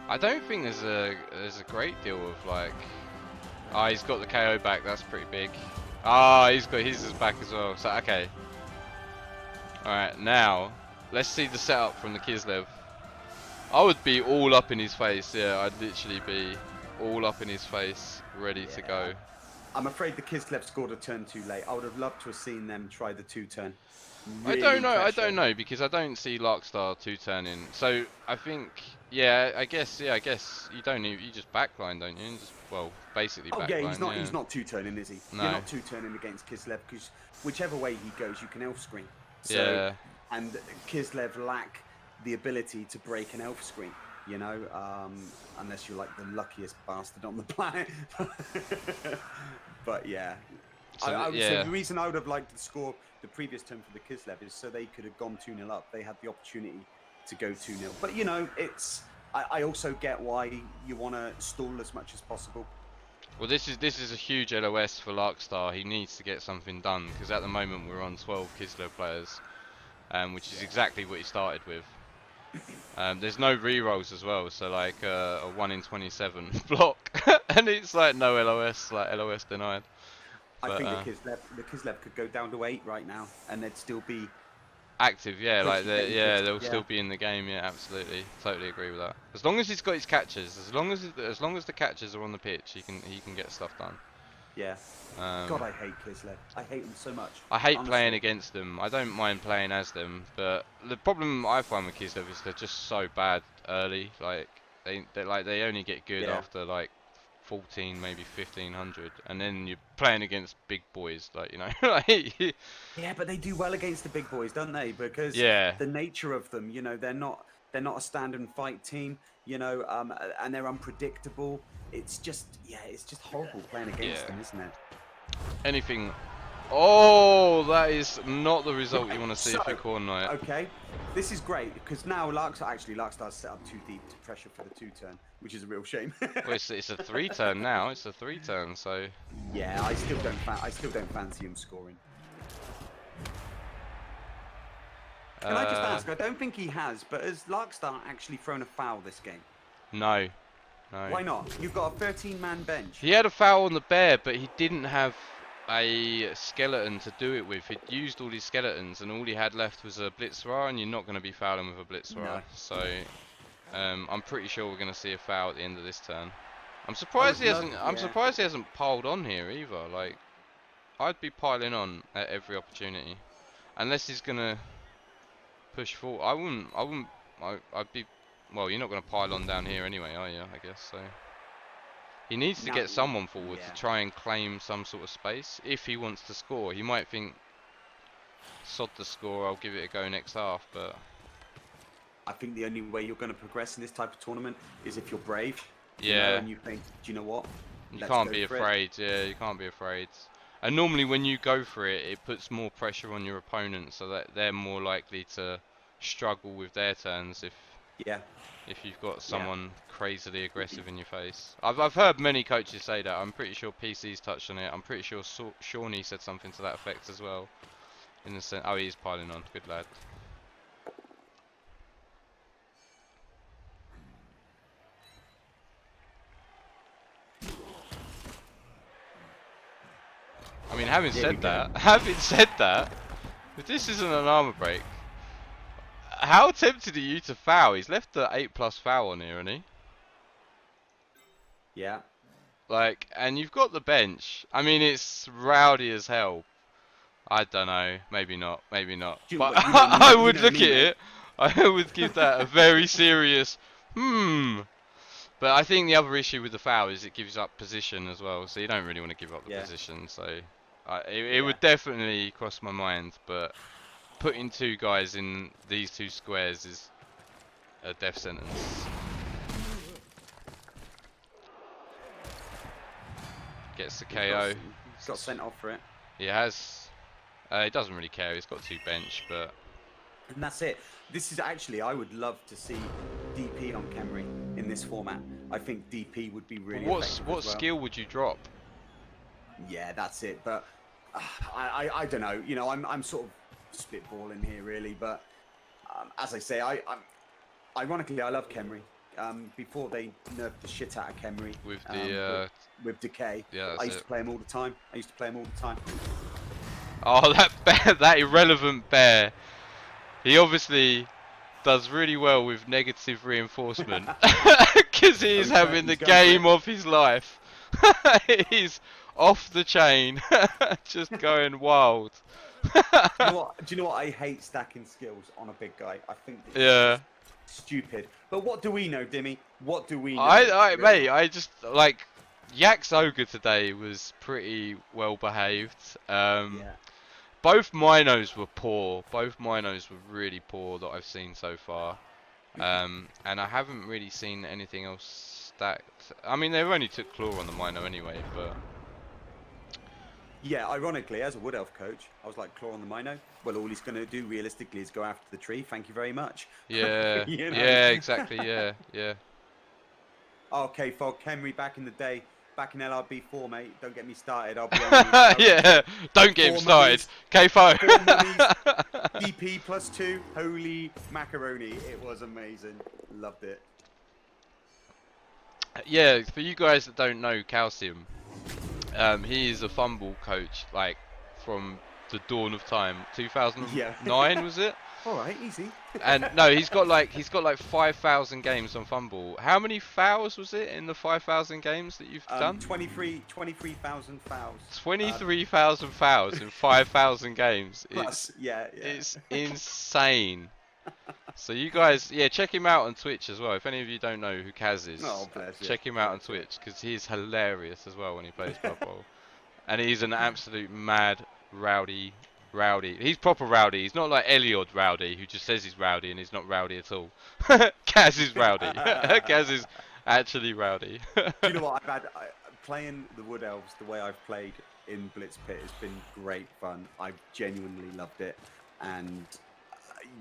[SPEAKER 1] I don't think there's a great deal of like. Ah, he's got the KO back. That's pretty big. Ah, he's got his back as well. So okay. All right, now let's see the setup from the Kislev. I would be all up in his face. Yeah, I'd literally be all up in his face, ready to
[SPEAKER 2] Yeah.
[SPEAKER 1] go.
[SPEAKER 2] I'm afraid the Kislev scored a turn too late. I would have loved to have seen them try the 2-turn.
[SPEAKER 1] I don't
[SPEAKER 2] Really
[SPEAKER 1] know. I
[SPEAKER 2] pressure.
[SPEAKER 1] don't know because I don't see Larkstar two turning. So I think, yeah, I guess, yeah, I guess you don't need, you just backline, don't you? And just, well, basically
[SPEAKER 2] Oh yeah,
[SPEAKER 1] backline. Yeah.
[SPEAKER 2] he's not 2-turning, is he? You're
[SPEAKER 1] No.
[SPEAKER 2] not 2-turning against Kislev because whichever way he goes, you can elf screen. So,
[SPEAKER 1] Yeah.
[SPEAKER 2] and Kislev lack the ability to break an elf screen. You know, unless you're like the luckiest bastard on the planet. But yeah,
[SPEAKER 1] So
[SPEAKER 2] I would say
[SPEAKER 1] yeah.
[SPEAKER 2] the reason I would have liked to score the previous turn for the Kislev is so they could have gone 2-0 up. They had the opportunity to go 2-0. But you know, it's I also get why you want to stall as much as possible.
[SPEAKER 1] Well, this is a huge LOS for Larkstar. He needs to get something done because at the moment we're on 12 Kislev players, which is exactly what he started with. There's no rerolls as well, so like a 1 in 27 block, and it's like no LOS, like LOS denied.
[SPEAKER 2] I
[SPEAKER 1] But
[SPEAKER 2] think the Kislev could go down to 8 right now, and they'd still be
[SPEAKER 1] active, yeah, like
[SPEAKER 2] pretty
[SPEAKER 1] yeah,
[SPEAKER 2] good.
[SPEAKER 1] they'll
[SPEAKER 2] Yeah,
[SPEAKER 1] still be in the game, yeah, absolutely, totally agree with that. As long as he's got his catches, as long as the catches are on the pitch, he can get stuff done.
[SPEAKER 2] yeah. God,
[SPEAKER 1] Um,
[SPEAKER 2] I hate Kislev. I hate them so much.
[SPEAKER 1] I hate playing
[SPEAKER 2] Honestly.
[SPEAKER 1] against them. I don't mind playing as them, but the problem I find with Kislev is they're just so bad early. Like they only get good
[SPEAKER 2] Yeah.
[SPEAKER 1] after like 14, maybe 1500, and then you're playing against big boys, like you know, like
[SPEAKER 2] Yeah, but they do well against the big boys, don't they? Because
[SPEAKER 1] yeah,
[SPEAKER 2] the nature of them, you know, they're not a stand and fight team, you know, and they're unpredictable. It's just it's just horrible playing against
[SPEAKER 1] yeah.
[SPEAKER 2] them, isn't it?
[SPEAKER 1] Anything. Oh, that is not the result you
[SPEAKER 2] Right.
[SPEAKER 1] want to see
[SPEAKER 2] So,
[SPEAKER 1] for Khornight.
[SPEAKER 2] okay, this is great because now Larkstar's set up too deep to pressure for the 2-turn, which is a real shame.
[SPEAKER 1] Well, it's a 3-turn now. It's a 3-turn, so
[SPEAKER 2] Yeah, I still don't fancy him scoring. Can I just ask? I don't think he has, but has Larkstar actually thrown a foul this game?
[SPEAKER 1] no, no.
[SPEAKER 2] Why not? You've got a 13-man bench.
[SPEAKER 1] He had a foul on the bear, but he didn't have a skeleton to do it with. He'd used all his skeletons, and all he had left was a blitzra, and you're not going to be fouling with a blitzra.
[SPEAKER 2] No.
[SPEAKER 1] So I'm pretty sure we're going to see a foul at the end of this turn. I'm
[SPEAKER 2] I
[SPEAKER 1] surprised
[SPEAKER 2] would
[SPEAKER 1] he
[SPEAKER 2] love,
[SPEAKER 1] hasn't. I'm
[SPEAKER 2] yeah.
[SPEAKER 1] surprised he hasn't piled on here either. Like I'd be piling on at every opportunity, unless he's going to push forward. I wouldn't. I'd be. Well, you're not going to pile on down here anyway, are you? I guess so. He needs to
[SPEAKER 2] Now,
[SPEAKER 1] get someone forward
[SPEAKER 2] yeah.
[SPEAKER 1] to try and claim some sort of space if he wants to score. He might think, sod the score, I'll give it a go next half, but
[SPEAKER 2] I think the only way you're going to progress in this type of tournament is if you're brave. You know,
[SPEAKER 1] yeah,
[SPEAKER 2] and you think, do you know what?
[SPEAKER 1] you
[SPEAKER 2] Let's
[SPEAKER 1] can't
[SPEAKER 2] go
[SPEAKER 1] be
[SPEAKER 2] for it.
[SPEAKER 1] afraid. Yeah, you can't be afraid. And normally when you go for it, it puts more pressure on your opponent, so that they're more likely to struggle with their turns
[SPEAKER 2] Yeah.
[SPEAKER 1] if you've got
[SPEAKER 2] Yeah.
[SPEAKER 1] someone crazily aggressive in your face. I've heard many coaches say that. I'm pretty sure PC's touched on it. I'm pretty sure Shawnee said something to that effect as well. In the sense, oh, he's piling on. Good lad. I mean, having
[SPEAKER 2] There we
[SPEAKER 1] said
[SPEAKER 2] go.
[SPEAKER 1] that, if this isn't an armor break, how tempted are you to foul? He's left the 8+ foul on here, hasn't he?
[SPEAKER 2] Yeah.
[SPEAKER 1] Like, and you've got the bench. I mean, it's rowdy as hell. I don't know, maybe not, maybe not. But I would look at it. I would give that a very serious But I think the other issue with the foul is it gives up position as well. So you don't really want to give up the
[SPEAKER 2] Yeah.
[SPEAKER 1] position. So it would definitely cross my mind. But putting two guys in these two squares is a death sentence. Gets the KO.
[SPEAKER 2] He's got sent off for it.
[SPEAKER 1] He has. He doesn't really care. He's got 2 bench, but
[SPEAKER 2] And that's it. This is actually, I would love to see DP on Khemri in this format. I think DP would be really effective
[SPEAKER 1] what
[SPEAKER 2] as well.
[SPEAKER 1] skill would you drop?
[SPEAKER 2] Yeah, that's it. But I don't know. You know, I'm sort of spitballing here really. But as I say, ironically, I love Khemri. Before they nerfed the shit out of Khemri
[SPEAKER 1] With the
[SPEAKER 2] with Decay,
[SPEAKER 1] yeah,
[SPEAKER 2] I used to play him all the time.
[SPEAKER 1] Oh, that bear, that irrelevant bear. He obviously does really well with negative reinforcement because
[SPEAKER 2] Oh,
[SPEAKER 1] he's having the
[SPEAKER 2] he's going for
[SPEAKER 1] game
[SPEAKER 2] it.
[SPEAKER 1] of his life. He's off the chain, just going wild.
[SPEAKER 2] Do you know what? Do you know what? I hate stacking skills on a big guy. I think that it's
[SPEAKER 1] Yeah.
[SPEAKER 2] just stupid. But what do we know, Dimmy? What do we know? Really?
[SPEAKER 1] Mate, I just like Yak's ogre today was pretty well behaved.
[SPEAKER 2] Yeah.
[SPEAKER 1] Both Minos were poor. Both Minos were really poor that I've seen so far. And I haven't really seen anything else stacked. I mean, they only took Claw on the Mino anyway, but
[SPEAKER 2] Yeah, ironically, as a Wood Elf coach, I was like, Claw on the Mino. Well, all he's going to do realistically is go after the tree. Thank you very much.
[SPEAKER 1] yeah,
[SPEAKER 2] You know?
[SPEAKER 1] yeah, exactly, yeah, yeah.
[SPEAKER 2] Okay, Fog, Khemri back in the day, back in LRB4, mate. Don't get me started. I'll be on you.
[SPEAKER 1] Yeah, don't get him
[SPEAKER 2] Four
[SPEAKER 1] started.
[SPEAKER 2] mummies,
[SPEAKER 1] KFO.
[SPEAKER 2] 4 mummies, DP +2. Holy macaroni. It was amazing. Loved it.
[SPEAKER 1] Yeah, for you guys that don't know Calcium, he is a fumble coach, like from the dawn of time.
[SPEAKER 2] Yeah.
[SPEAKER 1] 2009 was it?
[SPEAKER 2] All right, easy.
[SPEAKER 1] And no, he's got like 5,000 games on Fumble. How many fouls was it in the 5,000 games that you've done?
[SPEAKER 2] 23,000 fouls.
[SPEAKER 1] 23,000 fouls in 5,000 games.
[SPEAKER 2] Plus, yeah.
[SPEAKER 1] It's insane. So you guys, yeah, check him out on Twitch as well. If any of you don't know who Kaz is,
[SPEAKER 2] Oh, bless you.
[SPEAKER 1] check him out on Twitch because he's hilarious as well when he plays Blood Bowl. And he's an absolute mad, rowdy. He's proper rowdy. He's not like Eliod rowdy, who just says he's rowdy and he's not rowdy at all. Kaz is rowdy. Kaz is actually rowdy.
[SPEAKER 2] Do you know what? Playing the Wood Elves the way I've played in BlitzPit has been great fun. I've genuinely loved it. And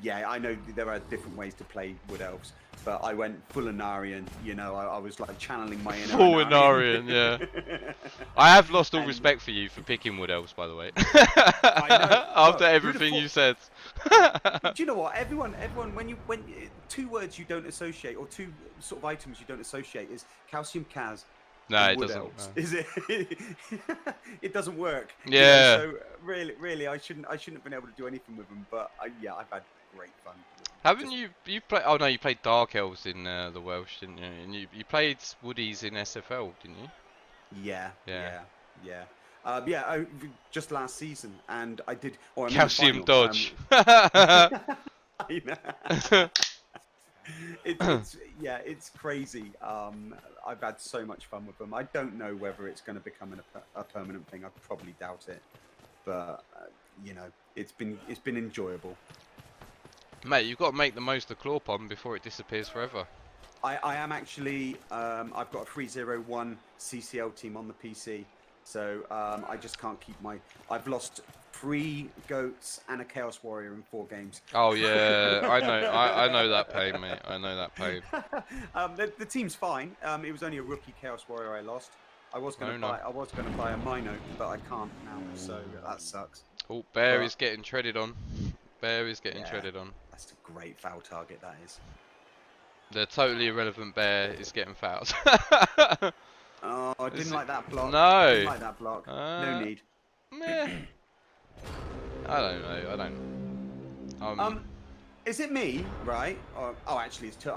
[SPEAKER 2] yeah, I know there are different ways to play Wood Elves, but I went full Anarian. You know, I was like channeling my inner
[SPEAKER 1] Full Anarian, yeah. I have lost all respect for you for picking Wood Elves, by the way.
[SPEAKER 2] I know.
[SPEAKER 1] After
[SPEAKER 2] Well,
[SPEAKER 1] everything you said.
[SPEAKER 2] Do you know what? Everyone, when two words you don't associate or two sort of items you don't associate is Calcium Kaz.
[SPEAKER 1] No, it
[SPEAKER 2] Wood
[SPEAKER 1] doesn't.
[SPEAKER 2] Elves.
[SPEAKER 1] No.
[SPEAKER 2] Is it? It doesn't work.
[SPEAKER 1] Yeah.
[SPEAKER 2] You know, so really, I shouldn't have been able to do anything with them. But yeah, I've had great fun.
[SPEAKER 1] Haven't you played? Oh no, you played Dark Elves in the Welsh, didn't you? And you played Woodies in SFL, didn't you?
[SPEAKER 2] Yeah.
[SPEAKER 1] Yeah.
[SPEAKER 2] Just last season, and I did. Oh,
[SPEAKER 1] Calcium dodge.
[SPEAKER 2] I know. It's crazy. I've had so much fun with them. I don't know whether it's going to become a permanent thing. I probably doubt it, but you know, it's been enjoyable.
[SPEAKER 1] Mate, you've got to make the most of Claw Pond before it disappears forever.
[SPEAKER 2] I am actually. I've got a 301 CCL team on the PC, so I just can't keep my. I've lost 3 goats and a Chaos Warrior in 4 games.
[SPEAKER 1] Oh yeah, I know that pain, mate. I know that pain.
[SPEAKER 2] The team's fine. It was only a rookie Chaos Warrior I lost. I was going to buy a Mino, but I can't now, so that sucks.
[SPEAKER 1] Oh, Bear is getting treaded on. Bear is getting treaded on.
[SPEAKER 2] That's a great foul target, that is.
[SPEAKER 1] The totally irrelevant Bear is getting fouled.
[SPEAKER 2] Oh, I didn't like that block.
[SPEAKER 1] No.
[SPEAKER 2] Didn't like that block. No need.
[SPEAKER 1] Meh. I don't know. I don't.
[SPEAKER 2] Is it me, right? Oh, actually, it's do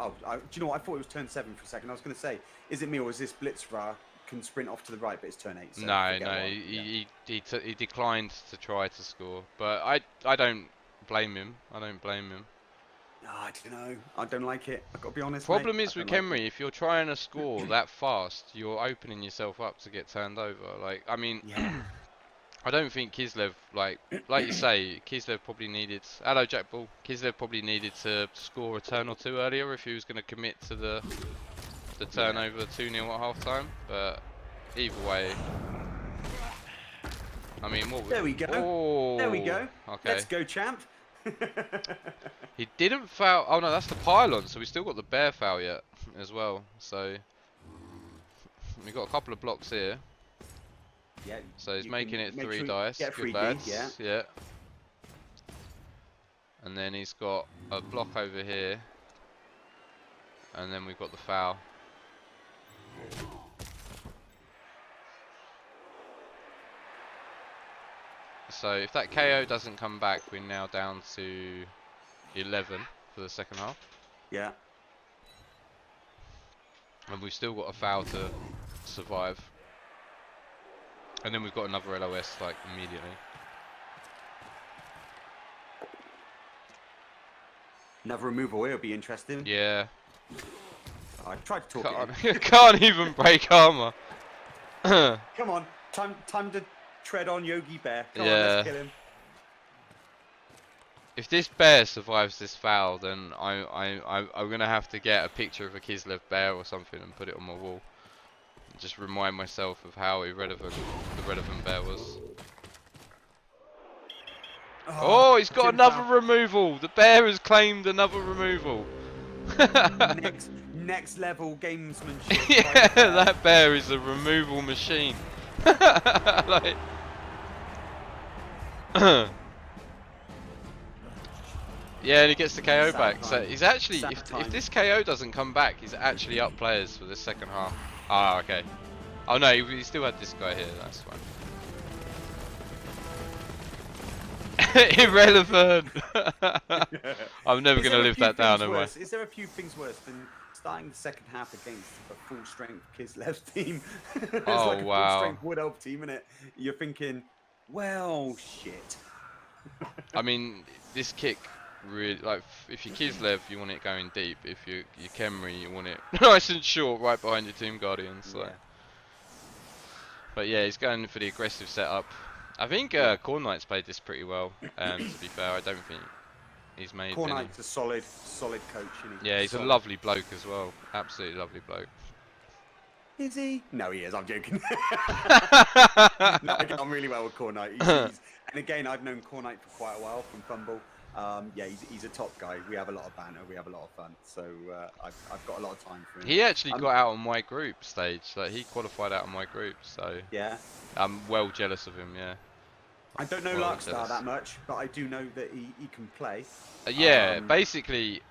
[SPEAKER 2] you know what? I thought it was turn 7 for a second. I was going to say, is it me or is this Blitzra can sprint off to the right, but it's turn 8? So
[SPEAKER 1] no. He declined to try to score, but I don't blame him. I don't blame him.
[SPEAKER 2] No, I don't know. I don't like it. I've got to be honest.
[SPEAKER 1] Problem is with Khemri, if you're trying to score that fast, you're opening yourself up to get turned over. Like, I mean, I don't think Kislev, like you say, Kislev probably needed. Hello, Jack Ball. Kislev probably needed to score a turn or 2 earlier if he was going to commit to the turnover 2-0 at half time. But either way, I mean, what?
[SPEAKER 2] There we go.
[SPEAKER 1] Oh,
[SPEAKER 2] there we go.
[SPEAKER 1] Okay.
[SPEAKER 2] Let's go, champ.
[SPEAKER 1] He didn't foul. Oh no, that's the pylon. So we still got the bear foul yet as well. So we got a couple of blocks here.
[SPEAKER 2] Yeah.
[SPEAKER 1] So he's making it 3
[SPEAKER 2] sure
[SPEAKER 1] dice.
[SPEAKER 2] Get
[SPEAKER 1] Good
[SPEAKER 2] 3D,
[SPEAKER 1] lads. Yeah. And then he's got a block over here. And then we've got the foul. So if that KO doesn't come back, we're now down to 11. for the second half.
[SPEAKER 2] Yeah.
[SPEAKER 1] And we've still got a foul to survive. And then we've got another LOS like immediately.
[SPEAKER 2] Another removal here will be interesting.
[SPEAKER 1] Yeah.
[SPEAKER 2] I tried to talk it in.
[SPEAKER 1] Can't even break armor.
[SPEAKER 2] Come on, time to tread on Yogi Bear. Come on, let's kill him.
[SPEAKER 1] If this bear survives this foul, then I'm gonna have to get a picture of a Kislev bear or something and put it on my wall. Just remind myself of how irrelevant the relevant bear was. Oh, he's got another removal. The bear has claimed another removal.
[SPEAKER 2] Next level gamesmanship.
[SPEAKER 1] Yeah, that bear is a removal machine. Like, yeah, and he gets the KO back. So he's actually, if this KO doesn't come back, he's actually up players for the second half. Ah, okay. Oh no, he still had this guy here. That's fine. Irrelevant. I'm never going to live that down, am I?
[SPEAKER 2] Is there a few things worse than starting the second half against a full-strength Kislev team? It's
[SPEAKER 1] Oh,
[SPEAKER 2] like a
[SPEAKER 1] wow.
[SPEAKER 2] full-strength Wood Elf team, innit? You're thinking, well, shit.
[SPEAKER 1] I mean, this kick really, like, if you're Kislev, you want it going deep. If you're Khemri, you want it nice and short, right behind your Tomb Guardians. Like.
[SPEAKER 2] Yeah.
[SPEAKER 1] But yeah, he's going for the aggressive setup. I think Khornight's played this pretty well. To be fair, I don't think he's made.
[SPEAKER 2] Khornight's a solid coach, isn't he?
[SPEAKER 1] Yeah, he's a lovely bloke as well. Absolutely lovely bloke.
[SPEAKER 2] Is he? No, he is. I'm joking. No, I get on really well with Khornight. And again, I've known Khornight for quite a while from Fumble. Yeah, he's a top guy. We have a lot of banter. We have a lot of fun. So I've got a lot of time for him.
[SPEAKER 1] He actually got out on my group stage. Like, he qualified out on my group. So
[SPEAKER 2] yeah,
[SPEAKER 1] I'm well jealous of him. Yeah.
[SPEAKER 2] I don't know Larkstar that much, but I do know that he can play.
[SPEAKER 1] Yeah, basically,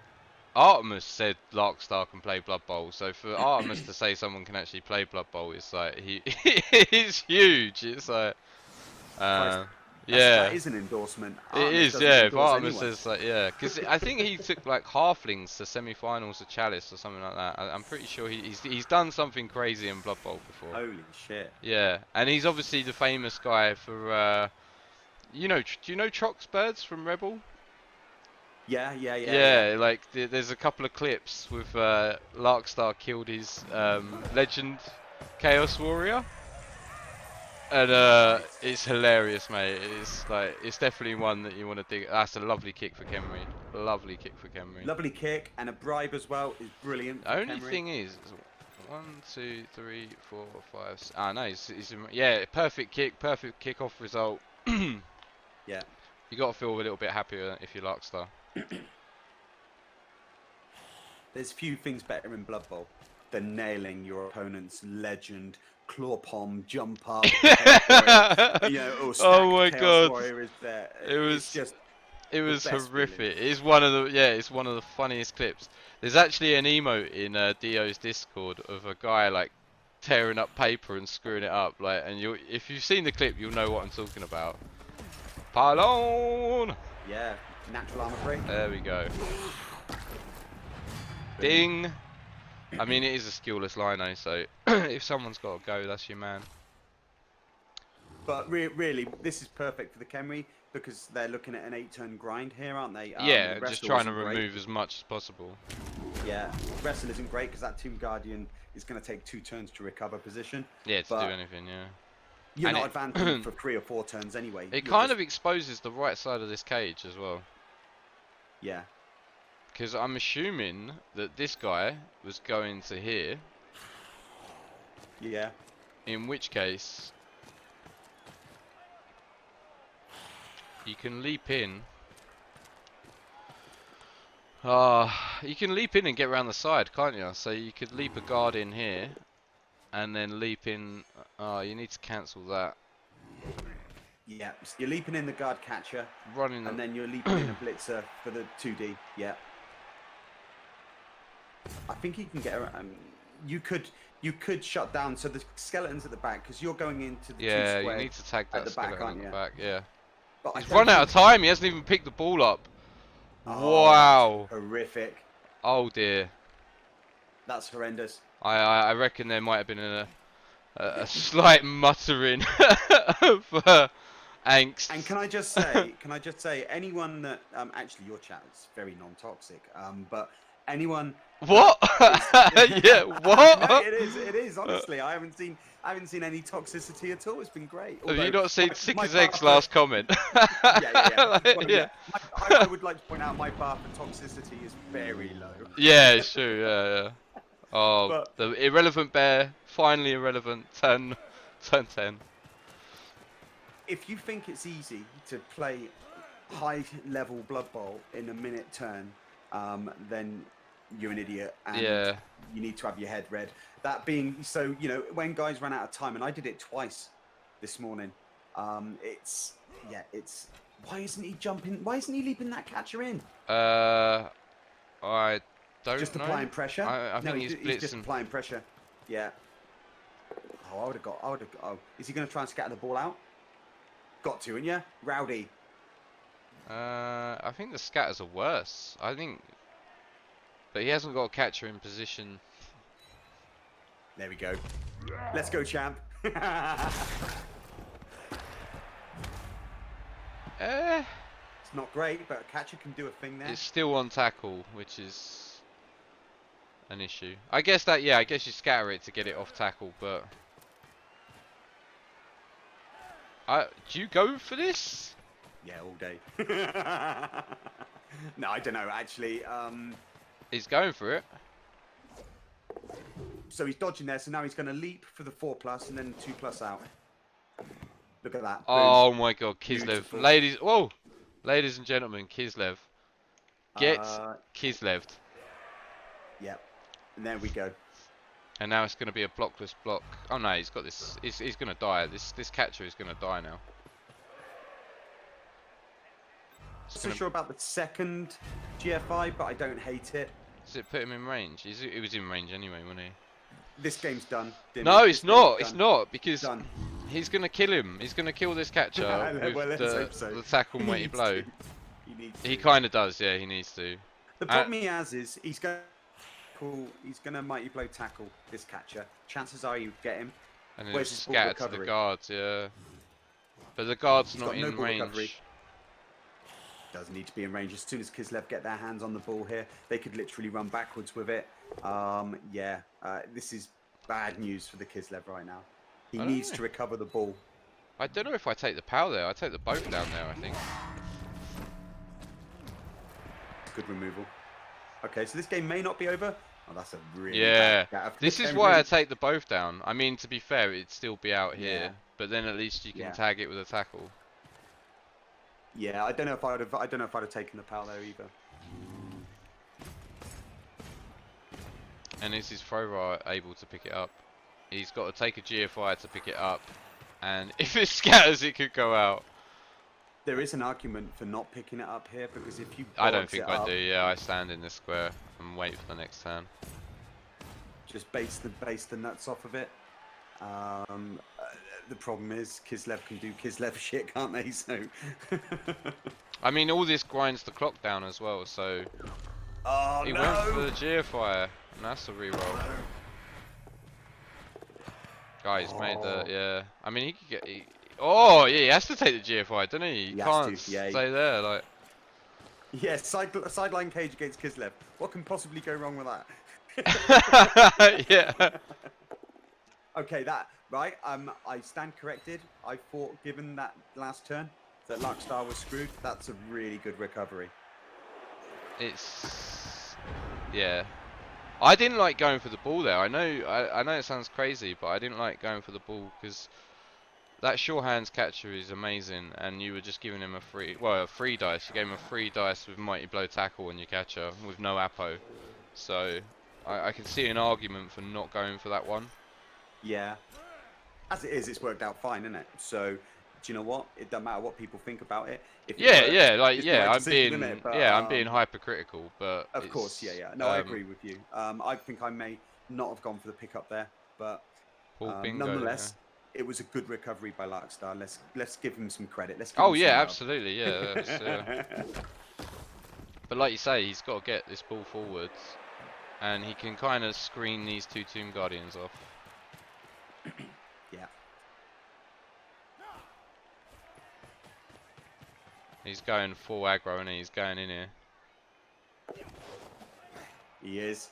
[SPEAKER 1] Artemis said Larkstar can play Blood Bowl. So for Artemis to say someone can actually play Blood Bowl, it's like he's huge. It's like, yeah,
[SPEAKER 2] that is an endorsement.
[SPEAKER 1] It is, yeah. If Artemis says like, yeah, because I think he took like halflings to semi-finals of Chalice or something like that. I'm pretty sure he's done something crazy in Blood Bowl before.
[SPEAKER 2] Holy shit.
[SPEAKER 1] Yeah, and he's obviously the famous guy for. You know, do you know Trox Birds from Rebel?
[SPEAKER 2] Yeah.
[SPEAKER 1] Yeah, like there's a couple of clips with Larkstar killed his legend Chaos Warrior, and it's hilarious, mate. It's like it's definitely one that you want to dig. That's a lovely kick for Khemri. Lovely kick for Khemri.
[SPEAKER 2] Lovely kick, and a bribe as well is brilliant.
[SPEAKER 1] The only thing is 1, 2, 3, 4, 5. Ah, no, he's yeah, perfect kick off result.
[SPEAKER 2] Yeah.
[SPEAKER 1] You got to feel a little bit happier if you're Larkstar.
[SPEAKER 2] There's few things better in Blood Bowl than nailing your opponent's legend, claw palm, jump up, you know, or
[SPEAKER 1] oh my
[SPEAKER 2] Chaos
[SPEAKER 1] God!
[SPEAKER 2] Warrior is there.
[SPEAKER 1] It was horrific. It's one of the funniest clips. There's actually an emote in Dio's Discord of a guy like tearing up paper and screwing it up, like, and if you've seen the clip, you'll know what I'm talking about. Pylon!
[SPEAKER 2] Yeah, natural armor break.
[SPEAKER 1] There we go. Ding! I mean, it is a skillless lino, so if someone's got to go, that's your man.
[SPEAKER 2] But really, this is perfect for the Khemri because they're looking at an 8-turn grind here, aren't they?
[SPEAKER 1] Yeah, just trying to remove as much as possible.
[SPEAKER 2] Yeah, Wrestle isn't great because that Tomb Guardian is going to take 2 turns to recover position.
[SPEAKER 1] Yeah, to do anything, yeah.
[SPEAKER 2] You're not advancing for 3 or 4 turns anyway.
[SPEAKER 1] It kind of exposes the right side of this cage as well.
[SPEAKER 2] Yeah.
[SPEAKER 1] Because I'm assuming that this guy was going to here.
[SPEAKER 2] Yeah.
[SPEAKER 1] In which case, you can leap in. You can leap in and get around the side, can't you? So you could leap a guard in here. And then leap in. Oh, you need to cancel that.
[SPEAKER 2] Yeah, so you're leaping in the guard catcher,
[SPEAKER 1] running,
[SPEAKER 2] and then you're leaping in a blitzer for the 2D. Yeah. I think you can get around. You could shut down. So the skeletons at the back, because you're going into the
[SPEAKER 1] yeah,
[SPEAKER 2] 2 square
[SPEAKER 1] you need to tag that
[SPEAKER 2] at the back,
[SPEAKER 1] skeleton at the back. Yeah.
[SPEAKER 2] But
[SPEAKER 1] He's run out of time. He hasn't even picked the ball up.
[SPEAKER 2] Oh, that's
[SPEAKER 1] Wow.
[SPEAKER 2] horrific.
[SPEAKER 1] Oh dear.
[SPEAKER 2] That's horrendous.
[SPEAKER 1] I reckon there might have been a slight muttering of angst.
[SPEAKER 2] And can I just say, anyone that actually your chat is very non-toxic, but anyone
[SPEAKER 1] What? Yeah,
[SPEAKER 2] no,
[SPEAKER 1] what?
[SPEAKER 2] it is honestly. I haven't seen any toxicity at all. It's been great.
[SPEAKER 1] Have you
[SPEAKER 2] Although
[SPEAKER 1] not seen
[SPEAKER 2] my
[SPEAKER 1] Sick as
[SPEAKER 2] bar
[SPEAKER 1] Egg's
[SPEAKER 2] for,
[SPEAKER 1] last comment? Like,
[SPEAKER 2] well,
[SPEAKER 1] yeah.
[SPEAKER 2] I would like to point out my bar for toxicity is very low.
[SPEAKER 1] Yeah, it's true. Yeah, yeah. Oh,
[SPEAKER 2] But
[SPEAKER 1] the irrelevant bear, finally irrelevant. Turn 10.
[SPEAKER 2] if you think it's easy to play high-level Blood Bowl in a minute turn, then you're an idiot, and
[SPEAKER 1] Yeah.
[SPEAKER 2] you need to have your head read. That being so, you know, when guys ran out of time, and I did it twice this morning. It's why isn't he jumping? Why isn't he leaping that catcher in?
[SPEAKER 1] I don't
[SPEAKER 2] Just
[SPEAKER 1] know.
[SPEAKER 2] applying pressure.
[SPEAKER 1] I
[SPEAKER 2] No,
[SPEAKER 1] think he's
[SPEAKER 2] he's just
[SPEAKER 1] blitzing.
[SPEAKER 2] applying pressure. Yeah. Oh, I would have got. Oh, is he going to try and scatter the ball out? Got to, and yeah, Rowdy.
[SPEAKER 1] I think the scatters are worse. I think, but he hasn't got a catcher in position.
[SPEAKER 2] There we go. Let's go, champ.
[SPEAKER 1] Eh,
[SPEAKER 2] It's not great, but a catcher can do a thing there.
[SPEAKER 1] it's still on tackle, which is an issue. I guess that, yeah, I guess you scatter it to get it off tackle, but do you go for this?
[SPEAKER 2] Yeah, all day. No, I don't know, actually.
[SPEAKER 1] He's going for it.
[SPEAKER 2] So he's dodging there, so now he's going to leap for the 4+ and then 2+ out. Look at that. Boom.
[SPEAKER 1] Oh my God, Kislev,
[SPEAKER 2] Beautiful.
[SPEAKER 1] ladies and gentlemen, Kislev, get Kisleved,
[SPEAKER 2] Yep. And there we go.
[SPEAKER 1] and now it's going to be a blockless block. Oh no, he's got this. He's going to die. This catcher is going to die now.
[SPEAKER 2] Not so sure about the second GFI, but I don't hate it.
[SPEAKER 1] Does it put him in range? He was in range anyway, wasn't he?
[SPEAKER 2] This game's done.
[SPEAKER 1] No, it's not. It's
[SPEAKER 2] done.
[SPEAKER 1] not, because
[SPEAKER 2] Done.
[SPEAKER 1] he's going to kill him. He's going to kill this catcher with
[SPEAKER 2] Well, let's hope so.
[SPEAKER 1] the tackle
[SPEAKER 2] He
[SPEAKER 1] mighty
[SPEAKER 2] needs
[SPEAKER 1] blow.
[SPEAKER 2] to. He needs
[SPEAKER 1] He
[SPEAKER 2] to.
[SPEAKER 1] kind of does, yeah. He needs to.
[SPEAKER 2] The problem he has is he's going to mighty blow tackle this catcher. Chances are you get him.
[SPEAKER 1] And then
[SPEAKER 2] Where's
[SPEAKER 1] it's
[SPEAKER 2] his ball
[SPEAKER 1] scattered to the
[SPEAKER 2] recovery?
[SPEAKER 1] guards, yeah. But the guard's
[SPEAKER 2] He's
[SPEAKER 1] not
[SPEAKER 2] got no
[SPEAKER 1] in
[SPEAKER 2] ball
[SPEAKER 1] range.
[SPEAKER 2] recovery. Does need to be in range. As soon as Kislev get their hands on the ball here, they could literally run backwards with it. This is bad news for the Kislev right now. He
[SPEAKER 1] I don't
[SPEAKER 2] needs
[SPEAKER 1] know.
[SPEAKER 2] to recover the ball.
[SPEAKER 1] I don't know if I take the POW there. I take the both down there, I think.
[SPEAKER 2] Good removal. Okay, so this game may not be over. Oh, that's a really
[SPEAKER 1] Yeah.
[SPEAKER 2] bad gap.
[SPEAKER 1] This is why I take the both down. I mean, to be fair, it'd still be out here.
[SPEAKER 2] Yeah.
[SPEAKER 1] But then at least you can
[SPEAKER 2] Yeah.
[SPEAKER 1] tag it with a tackle.
[SPEAKER 2] Yeah, I don't know if I'd have taken the PAL there either.
[SPEAKER 1] And is his thrower able to pick it up? He's got to take a GFI to pick it up. And if it scatters, it could go out.
[SPEAKER 2] There is an argument for not picking it up here because if you
[SPEAKER 1] I don't
[SPEAKER 2] bollocks
[SPEAKER 1] think
[SPEAKER 2] it
[SPEAKER 1] I
[SPEAKER 2] up,
[SPEAKER 1] do. Yeah, I stand in the square and wait for the next turn.
[SPEAKER 2] just base the nuts off of it. The problem is Kislev can do Kislev shit, can't they? So.
[SPEAKER 1] I mean, all this grinds the clock down as well. So
[SPEAKER 2] Oh
[SPEAKER 1] he
[SPEAKER 2] no!
[SPEAKER 1] went for the GFI, and that's a reroll. Guys made the, yeah. I mean, he could get. Oh yeah, he has to take the GFI, doesn't he? He
[SPEAKER 2] He has
[SPEAKER 1] can't
[SPEAKER 2] to, yeah.
[SPEAKER 1] stay there. Like,
[SPEAKER 2] Yeah, sideline cage against Kislev. What can possibly go wrong with that?
[SPEAKER 1] yeah.
[SPEAKER 2] Okay, that right. I stand corrected. I thought, given that last turn, that Larkstar was screwed. That's a really good recovery.
[SPEAKER 1] It's, yeah. I didn't like going for the ball there. I know it sounds crazy, but I didn't like going for the ball because that sure hands catcher is amazing, and you were just giving him a free dice. You gave him a free dice with mighty blow tackle on your catcher with no apo. So I can see an argument for not going for that one.
[SPEAKER 2] Yeah. As it is, it's worked out fine, isn't it? So, do you know what? It doesn't matter what people think about it. If it works, it's the right
[SPEAKER 1] I'm
[SPEAKER 2] decision,
[SPEAKER 1] being,
[SPEAKER 2] innit? But,
[SPEAKER 1] I'm being hypercritical, but
[SPEAKER 2] Of course, yeah. No, I agree with you. I think I may not have gone for the pickup there, but
[SPEAKER 1] Paul Bingo,
[SPEAKER 2] nonetheless, it was a good recovery by Larkstar. Let's give him some credit. Let's give
[SPEAKER 1] oh
[SPEAKER 2] him
[SPEAKER 1] yeah,
[SPEAKER 2] some love.
[SPEAKER 1] absolutely, yeah. But like you say, he's got to get this ball forwards, and he can kind of screen these two Tomb Guardians off.
[SPEAKER 2] Yeah.
[SPEAKER 1] He's going full aggro and he's going in here.
[SPEAKER 2] He is.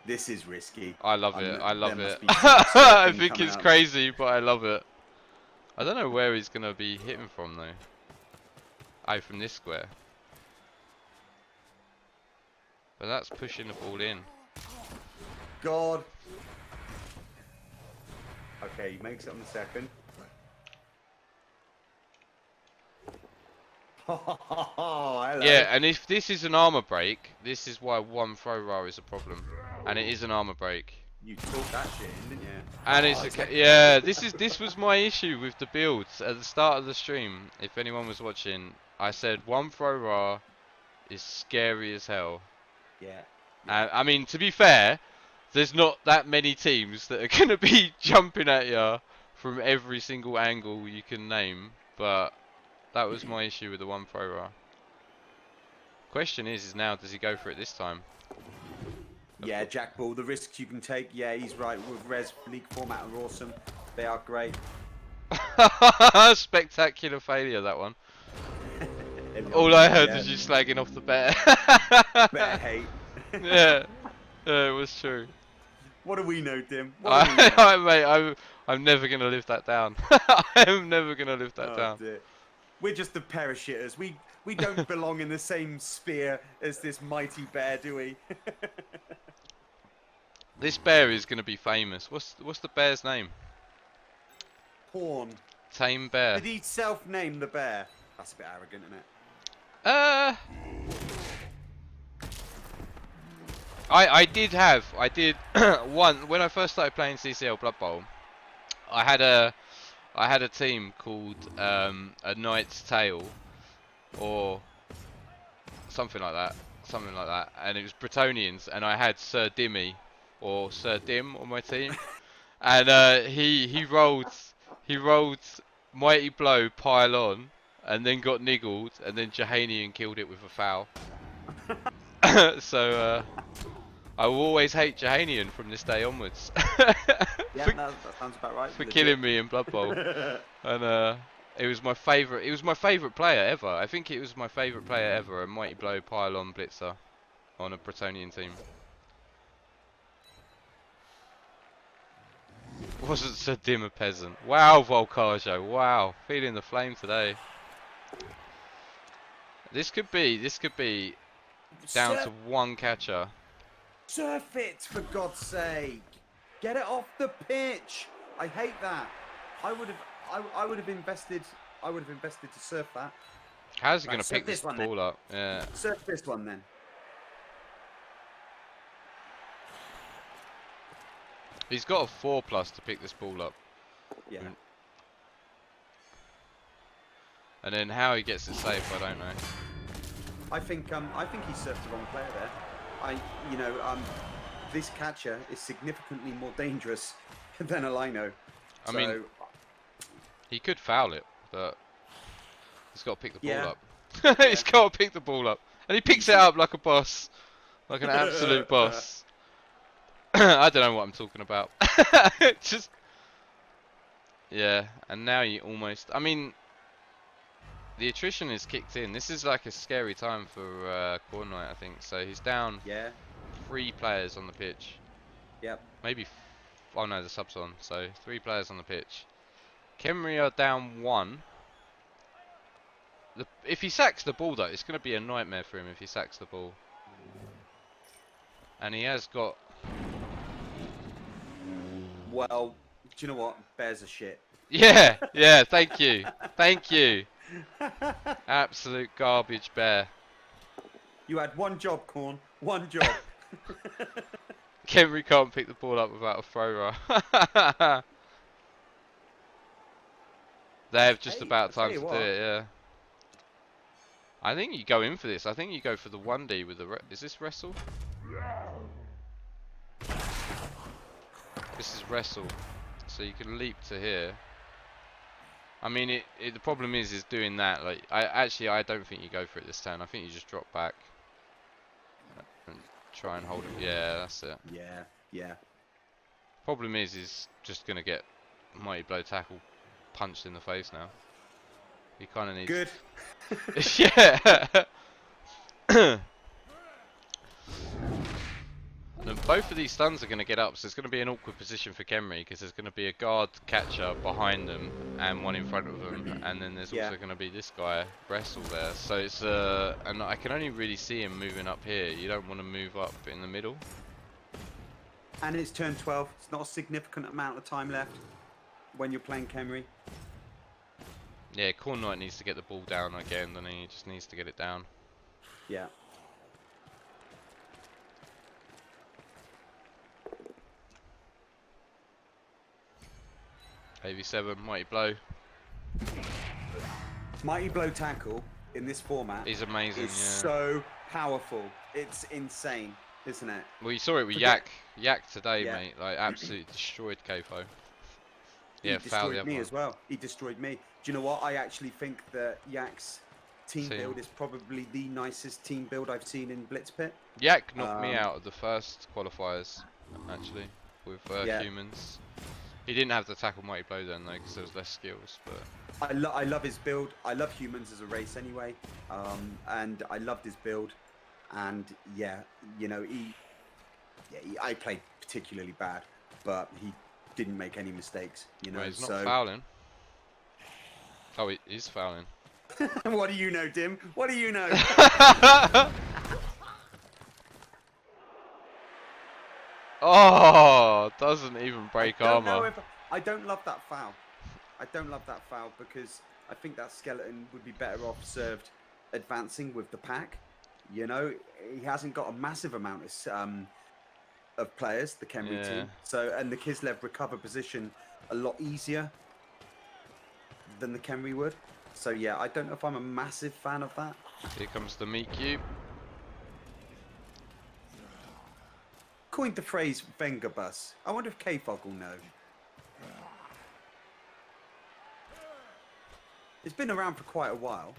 [SPEAKER 2] This is risky.
[SPEAKER 1] I love it. I love
[SPEAKER 2] there
[SPEAKER 1] it.
[SPEAKER 2] must be some
[SPEAKER 1] I
[SPEAKER 2] surfing
[SPEAKER 1] think
[SPEAKER 2] coming
[SPEAKER 1] it's
[SPEAKER 2] up.
[SPEAKER 1] crazy, but I love it. I don't know where he's going to be hitting from though. Oh, from this square. But that's pushing the ball in.
[SPEAKER 2] God. Okay, he makes it on the second. Oh, hello.
[SPEAKER 1] Yeah, and if this is an armor break, this is why one throw row is a problem. And it is an armor break.
[SPEAKER 2] You talked that shit in, didn't you?
[SPEAKER 1] And
[SPEAKER 2] Oh,
[SPEAKER 1] it's yeah, this was my issue with the builds at the start of the stream. If anyone was watching, I said one throw raw is scary as hell.
[SPEAKER 2] Yeah.
[SPEAKER 1] And I mean, to be fair, there's not that many teams that are gonna be jumping at you from every single angle you can name. But that was my issue with the one throw raw. Question is now does he go for it this time?
[SPEAKER 2] Yeah, Jack Ball, the risks you can take. Yeah, he's right. With Res League format are awesome. They are great.
[SPEAKER 1] Spectacular failure, that one. All I heard was you slagging off the bear.
[SPEAKER 2] Bear hate.
[SPEAKER 1] Yeah, it was true.
[SPEAKER 2] What do we know, Dim? What do we know?
[SPEAKER 1] Mate, I'm never gonna live that down. I'm never gonna live that down.
[SPEAKER 2] Dear. We're just the pair of shitters. We don't belong in the same sphere as this mighty bear, do we?
[SPEAKER 1] This bear is gonna be famous. What's the bear's name?
[SPEAKER 2] Porn.
[SPEAKER 1] Tame bear.
[SPEAKER 2] Did he self-name the bear? That's a bit arrogant, isn't it?
[SPEAKER 1] I did one when I first started playing CCL Blood Bowl. I had a team called a Knight's Tale or something like that, and it was Bretonians, and I had Sir Dimmy or Sir Dim on my team, and he rolled Mighty Blow pile on, and then got niggled, and then Jahanian killed it with a foul. So I will always hate Jahanian from this day onwards.
[SPEAKER 2] Yeah, that sounds about right.
[SPEAKER 1] For killing me in Blood Bowl. And it was my favourite. It was my favourite player ever. I think it was my favourite player ever. A Mighty Blow pylon blitzer on a Bretonian team. Wasn't so dim a peasant. Wow, Volcajo. Wow, feeling the flame today. This could be down to one catcher.
[SPEAKER 2] Surf it, for God's sake! Get it off the pitch. I hate that. I would have invested to surf that.
[SPEAKER 1] How's he
[SPEAKER 2] Right,
[SPEAKER 1] going to pick this ball up? Yeah.
[SPEAKER 2] Surf this one then.
[SPEAKER 1] He's got a 4+ to pick this ball up.
[SPEAKER 2] Yeah.
[SPEAKER 1] And then how he gets it safe, I don't know.
[SPEAKER 2] I think he surfed the wrong player there. This catcher is significantly more dangerous than a lino.
[SPEAKER 1] I mean, he could foul it, but he's got to pick the ball up. He's got to pick the ball up, and he picks it up like a boss, like an absolute boss. I don't know what I'm talking about. Just yeah, and now you almost. I mean, the attrition is kicked in. This is like a scary time for Khornight, I think. So he's down.
[SPEAKER 2] Yeah. 3
[SPEAKER 1] players on the pitch.
[SPEAKER 2] Yep.
[SPEAKER 1] Maybe. Oh no, the sub's on. So 3 players on the pitch. Khemri are down 1. If he sacks the ball though, it's going to be a nightmare for him if he sacks the ball. And he has got.
[SPEAKER 2] Well, do you know what? Bears are shit.
[SPEAKER 1] Yeah, yeah. Thank you, thank you. Absolute garbage bear.
[SPEAKER 2] You had one job, Corn. One job.
[SPEAKER 1] Khemri can't pick the ball up without a thrower. They have just about time to do it, yeah. I think you go in for this. I think you go for the 1D with the... Is this wrestle? This is wrestle. So you can leap to here. I mean, the problem is doing that. Like, I don't think you go for it this turn. I think you just drop back. And try and hold it. Yeah, that's it.
[SPEAKER 2] Yeah, yeah.
[SPEAKER 1] Problem is he's just gonna get mighty blow tackle punched in the face now. He kind of needs.
[SPEAKER 2] Good.
[SPEAKER 1] Yeah. And both of these stuns are going to get up, so it's going to be an awkward position for Khemri because there's going to be a guard catcher behind them and one in front of them, and then there's also going to be this guy wrestle there. So it's and I can only really see him moving up here. You don't want to move up in the middle.
[SPEAKER 2] And it's turn 12. It's not a significant amount of time left when you're playing Khemri.
[SPEAKER 1] Yeah, Khornight needs to get the ball down again, and he just needs to get it down.
[SPEAKER 2] Yeah. AV7,
[SPEAKER 1] mighty blow.
[SPEAKER 2] Mighty blow tackle in this format
[SPEAKER 1] is amazing.
[SPEAKER 2] Is so powerful. It's insane, isn't it?
[SPEAKER 1] Well, you saw it with Yak today, mate. Like absolutely destroyed KFO. Yeah,
[SPEAKER 2] he destroyed me as well. He destroyed me. Do you know what? I actually think that Yak's team build is probably the nicest team build I've seen in BlitzPit.
[SPEAKER 1] Yak knocked me out of the first qualifiers, actually, with humans. He didn't have the tackle mighty blow then though, because there was less skills. But
[SPEAKER 2] I love his build. I love humans as a race anyway, and I loved his build. And yeah, you know, I played particularly bad, but he didn't make any mistakes. You know,
[SPEAKER 1] well, he's not fouling. Oh, he is fouling.
[SPEAKER 2] What do you know, Dim? What do you know?
[SPEAKER 1] Oh, doesn't even break armor.
[SPEAKER 2] I don't love that foul. I don't love that foul because I think that skeleton would be better off served advancing with the pack. You know, he hasn't got a massive amount of players, the Khemri team. So, and the Kislev recover position a lot easier than the Khemri would. So yeah, I don't know if I'm a massive fan of that.
[SPEAKER 1] Here comes the meat cube.
[SPEAKER 2] Coined the phrase Venga bus. I wonder if K-Fog will know. It's been around for quite a while.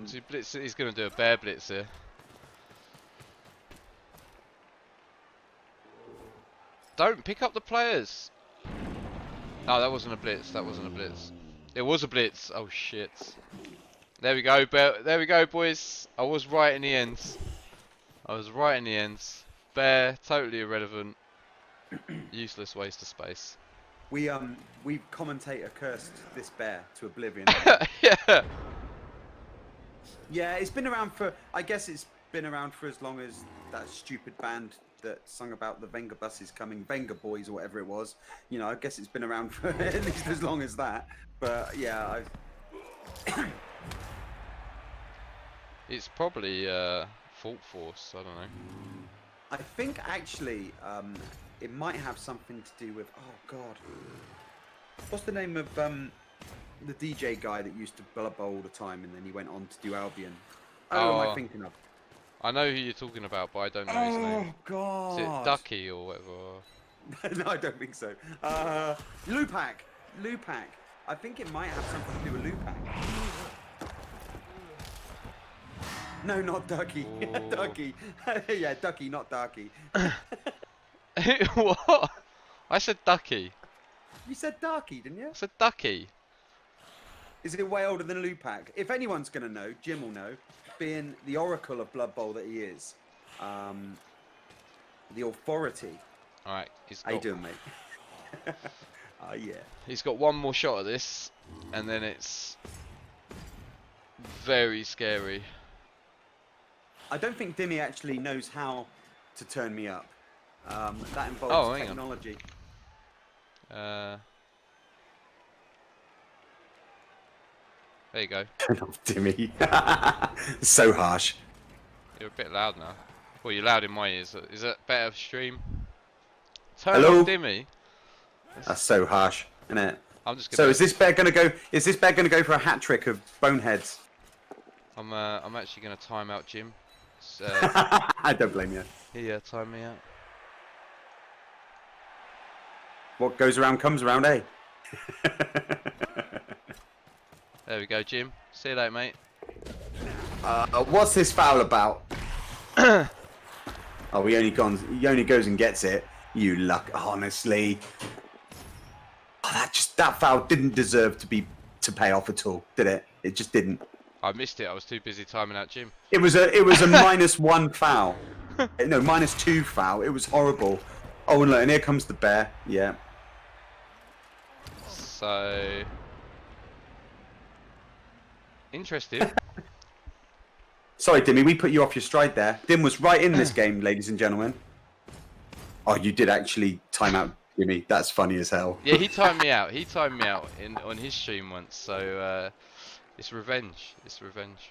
[SPEAKER 1] He's going to do a bear blitz here. Don't pick up the players. Oh, that wasn't a blitz. That wasn't a blitz. It was a blitz. Oh shit. There we go. There we go, boys. I was right in the end. I was right in the end. Bear, totally irrelevant. Useless waste of space.
[SPEAKER 2] We commentator cursed this bear to oblivion.
[SPEAKER 1] Yeah.
[SPEAKER 2] Yeah, it's been around for. I guess it's been around for as long as that stupid band that sung about the Venga buses coming, Venga Boys or whatever it was. You know, I guess it's been around for at least as long as that. But yeah,
[SPEAKER 1] it's probably Fault Force. I don't know.
[SPEAKER 2] I think actually it might have something to do with. Oh God, what's the name of the DJ guy that used to Blood Bowl all the time and then he went on to do Albion? Oh, am I thinking of?
[SPEAKER 1] I know who you're talking about, but I don't know his name.
[SPEAKER 2] Oh God!
[SPEAKER 1] Is it Ducky or whatever?
[SPEAKER 2] No, I don't think so. Lupac. I think it might have something to do with Lupac. No, not Ducky. Ducky. Yeah, Ducky, not Darky.
[SPEAKER 1] What? I said Ducky.
[SPEAKER 2] You said Darky, didn't you?
[SPEAKER 1] I said Ducky.
[SPEAKER 2] Is it way older than Lupac? If anyone's going to know, Jim will know, being the oracle of Blood Bowl that he is. The authority.
[SPEAKER 1] Alright,
[SPEAKER 2] how you doing, mate? Oh, yeah.
[SPEAKER 1] He's got one more shot at this, and then it's very scary.
[SPEAKER 2] I don't think Dimmy actually knows how to turn me up. That involves technology.
[SPEAKER 1] There you go.
[SPEAKER 2] Turn off Dimmy. So harsh.
[SPEAKER 1] You're a bit loud now. Well, you're loud in my ears. Is that better stream? Turn
[SPEAKER 2] Hello?
[SPEAKER 1] off Dimmy.
[SPEAKER 2] That's so harsh, isn't it?
[SPEAKER 1] I'm just gonna.
[SPEAKER 2] So is this bet gonna go? Is this bet gonna go for a hat trick of boneheads?
[SPEAKER 1] I'm actually gonna time out Jim.
[SPEAKER 2] I don't blame you.
[SPEAKER 1] Yeah, time me out.
[SPEAKER 2] What goes around comes around, eh?
[SPEAKER 1] There we go, Jim. See you later, mate.
[SPEAKER 2] What's this foul about? Oh, he only goes and gets it. You luck, honestly. Oh, that foul didn't deserve to pay off at all, did it? It just didn't.
[SPEAKER 1] I missed it. I was too busy timing out Jim.
[SPEAKER 2] It was a -1 foul. No, -2 foul. It was horrible. Oh, and look, and here comes the bear. Yeah.
[SPEAKER 1] So interesting.
[SPEAKER 2] Sorry, Dimmy, we put you off your stride there. Dim was right in this game, ladies and gentlemen. Oh, you did actually time out Jimmy. That's funny as hell.
[SPEAKER 1] Yeah, he timed me out. He timed me out on his stream once. So it's revenge. It's revenge.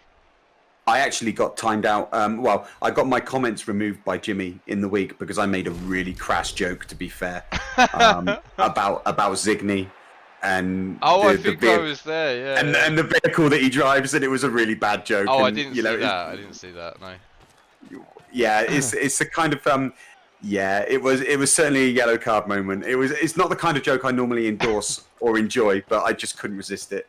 [SPEAKER 2] I actually got timed out. Well, I got my comments removed by Jimmy in the week because I made a really crass joke, to be fair, about Zigny and
[SPEAKER 1] I think I was there. Yeah.
[SPEAKER 2] And the vehicle that he drives, and it was a really bad joke.
[SPEAKER 1] Oh,
[SPEAKER 2] and,
[SPEAKER 1] I didn't see that. I didn't see that. No.
[SPEAKER 2] Yeah, it's a kind of yeah, it was certainly a yellow card moment. It's not the kind of joke I normally endorse or enjoy, but I just couldn't resist it.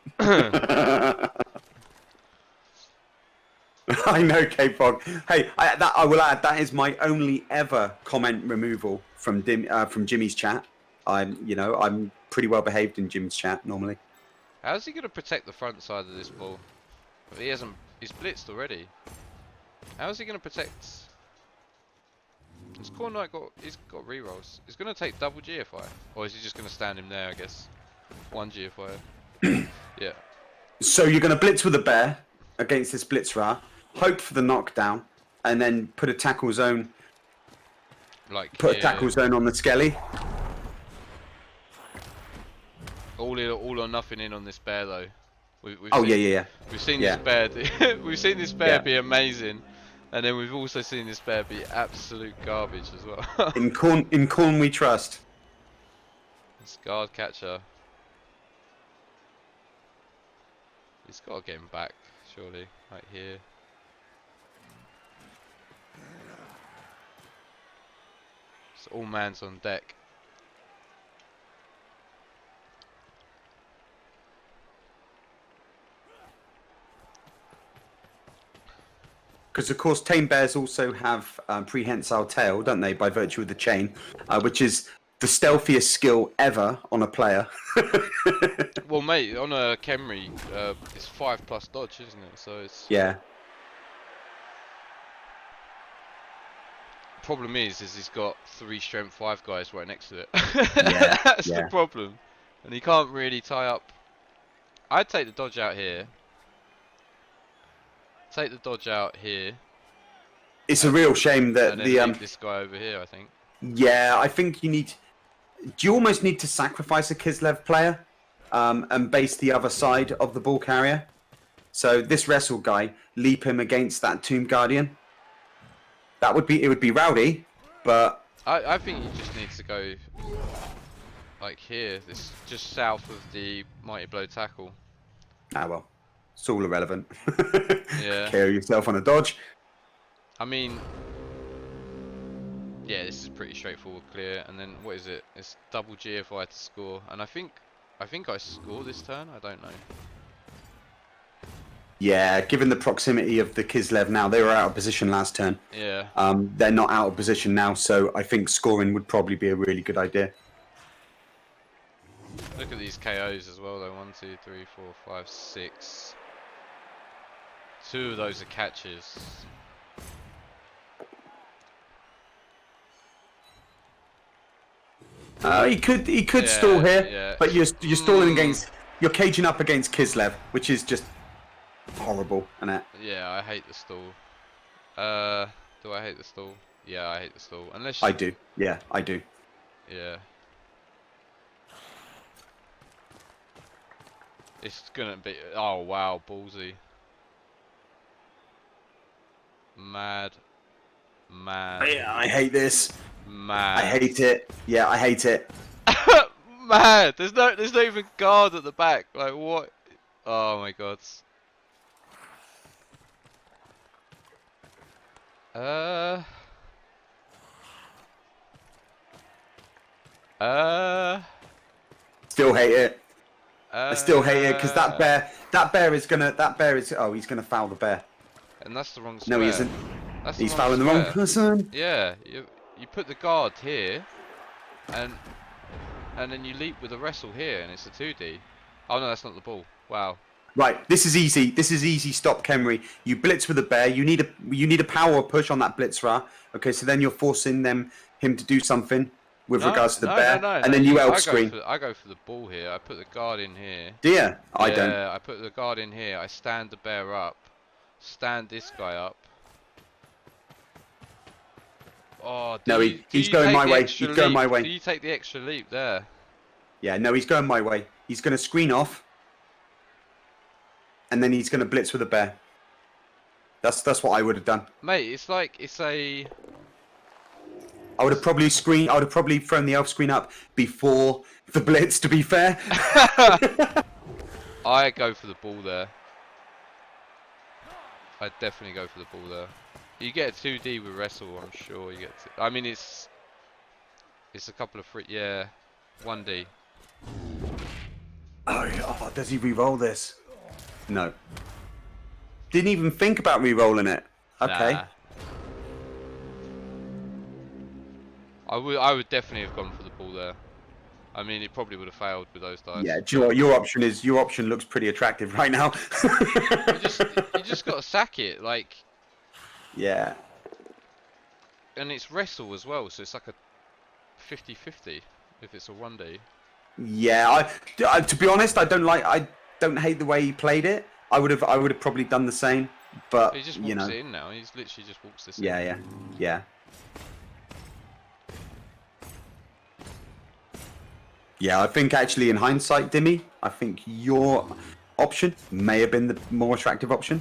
[SPEAKER 2] I know, K-Fog. Hey, I will add that is my only ever comment removal from Jimmy's chat. I'm pretty well behaved in Jim's chat normally.
[SPEAKER 1] How's he going to protect the front side of this ball? He hasn't. He's blitzed already. How's he going to protect? Has Khornight he's got rerolls. He's going to take double GFI, or is he just going to stand him there? I guess one GFI. Yeah.
[SPEAKER 2] So you're going to blitz with a bear against this Blitzra, hope for the knockdown, and then put a tackle zone. Put a tackle zone on the Skelly.
[SPEAKER 1] All or nothing in on this bear though. We've
[SPEAKER 2] yeah.
[SPEAKER 1] We've seen this bear. We've seen this bear be amazing, and then we've also seen this bear be absolute garbage as well.
[SPEAKER 2] In Khorn we trust.
[SPEAKER 1] This guard catcher. He's got to get him back, surely, right here. It's all man's on deck.
[SPEAKER 2] Because of course, tame bears also have prehensile tail, don't they? By virtue of the chain, which is the stealthiest skill ever on a player.
[SPEAKER 1] Well, mate, on a Khemri, it's 5+ dodge, isn't it? So it's
[SPEAKER 2] yeah.
[SPEAKER 1] Problem is he's got 3 strength 5 guys right next to it.
[SPEAKER 2] Yeah,
[SPEAKER 1] That's the problem, and he can't really tie up. I'd take the dodge out here. Take the dodge out here.
[SPEAKER 2] It's a real shame that
[SPEAKER 1] leave this guy over here, I think.
[SPEAKER 2] Yeah, I think you almost need to sacrifice a Kislev player and base the other side of the ball carrier. So this wrestle guy, leap him against that Tomb Guardian. It would be rowdy, but
[SPEAKER 1] I think he just needs to go like here, this just south of the Mighty Blow tackle.
[SPEAKER 2] Ah well, it's all irrelevant.
[SPEAKER 1] Yeah.
[SPEAKER 2] KO yourself on a dodge.
[SPEAKER 1] I mean, yeah, this is pretty straightforward, clear. And then what is it? It's double GFI to score, and I think I score this turn. I don't know.
[SPEAKER 2] Yeah, given the proximity of the Kislev now, they were out of position last turn.
[SPEAKER 1] Yeah.
[SPEAKER 2] They're not out of position now, so I think scoring would probably be a really good idea.
[SPEAKER 1] Look at these KOs as well, though. 1, 2, 3, 4, 5, 6. 2 of those are catches.
[SPEAKER 2] He could stall here, but you're stalling you're caging up against Kislev, which is just horrible, isn't it?
[SPEAKER 1] Yeah, I hate the stall. Do I hate the stall? Yeah, I hate the stall. Unless
[SPEAKER 2] I do. Yeah, I do.
[SPEAKER 1] Yeah. It's gonna be. Oh wow, ballsy. Mad.
[SPEAKER 2] Yeah, I hate this.
[SPEAKER 1] Mad.
[SPEAKER 2] I hate it. Yeah, I hate it.
[SPEAKER 1] Mad. There's not even guard at the back. Like what? Oh my god.
[SPEAKER 2] Still hate it. I still hate it because that bear is. Oh, he's gonna foul the bear.
[SPEAKER 1] And that's the wrong square.
[SPEAKER 2] No, he isn't.
[SPEAKER 1] That's the
[SPEAKER 2] He's
[SPEAKER 1] one
[SPEAKER 2] fouling the wrong
[SPEAKER 1] square.
[SPEAKER 2] person.
[SPEAKER 1] Yeah, you put the guard here, and then you leap with a wrestle here, and it's a 2D. Oh no, that's not the ball. Wow.
[SPEAKER 2] Right, this is easy. This is easy. Stop, Khemri. You blitz with a bear. You need a power push on that blitzer. Okay, so then you're forcing him to do something with
[SPEAKER 1] No,
[SPEAKER 2] regards to the
[SPEAKER 1] no, no,
[SPEAKER 2] bear,
[SPEAKER 1] no,
[SPEAKER 2] and
[SPEAKER 1] no.
[SPEAKER 2] then you elk
[SPEAKER 1] I go
[SPEAKER 2] screen.
[SPEAKER 1] for the ball here. I put the guard in here.
[SPEAKER 2] Dear, I don't.
[SPEAKER 1] Yeah, I put the guard in here. I stand the bear up. Stand this guy up. Oh,
[SPEAKER 2] No,
[SPEAKER 1] do
[SPEAKER 2] he's
[SPEAKER 1] you
[SPEAKER 2] going
[SPEAKER 1] take
[SPEAKER 2] my
[SPEAKER 1] the
[SPEAKER 2] way.
[SPEAKER 1] extra
[SPEAKER 2] He's going
[SPEAKER 1] leap?
[SPEAKER 2] my
[SPEAKER 1] Do
[SPEAKER 2] way.
[SPEAKER 1] you take the extra leap there?
[SPEAKER 2] Yeah, no, he's going my way. He's going to screen off, and then he's going to blitz with a bear. That's what I would have done.
[SPEAKER 1] Mate, it's like it's a.
[SPEAKER 2] I would have probably thrown the elf screen up before the blitz. To be fair.
[SPEAKER 1] I go for the ball there. I definitely go for the ball there. You get a 2D with wrestle, I'm sure you get. I mean, it's a couple of free. Yeah, 1D.
[SPEAKER 2] Oh, does he re-roll this? No. Didn't even think about re-rolling it. Okay.
[SPEAKER 1] Nah. I would definitely have gone for the ball there. I mean, it probably would have failed with those dice.
[SPEAKER 2] Yeah, do you know what your option looks pretty attractive right now.
[SPEAKER 1] You just got to sack it, like,
[SPEAKER 2] Yeah.
[SPEAKER 1] and it's wrestle as well, so it's like a 50-50 if it's a 1D.
[SPEAKER 2] Yeah, to be honest, I don't hate the way he played it. I would have probably done the same, but
[SPEAKER 1] He just
[SPEAKER 2] you
[SPEAKER 1] walks
[SPEAKER 2] know.
[SPEAKER 1] it in now. He's literally just walks this
[SPEAKER 2] Yeah,
[SPEAKER 1] in.
[SPEAKER 2] yeah. Yeah, I think actually in hindsight, Dimmy, I think your option may have been the more attractive option.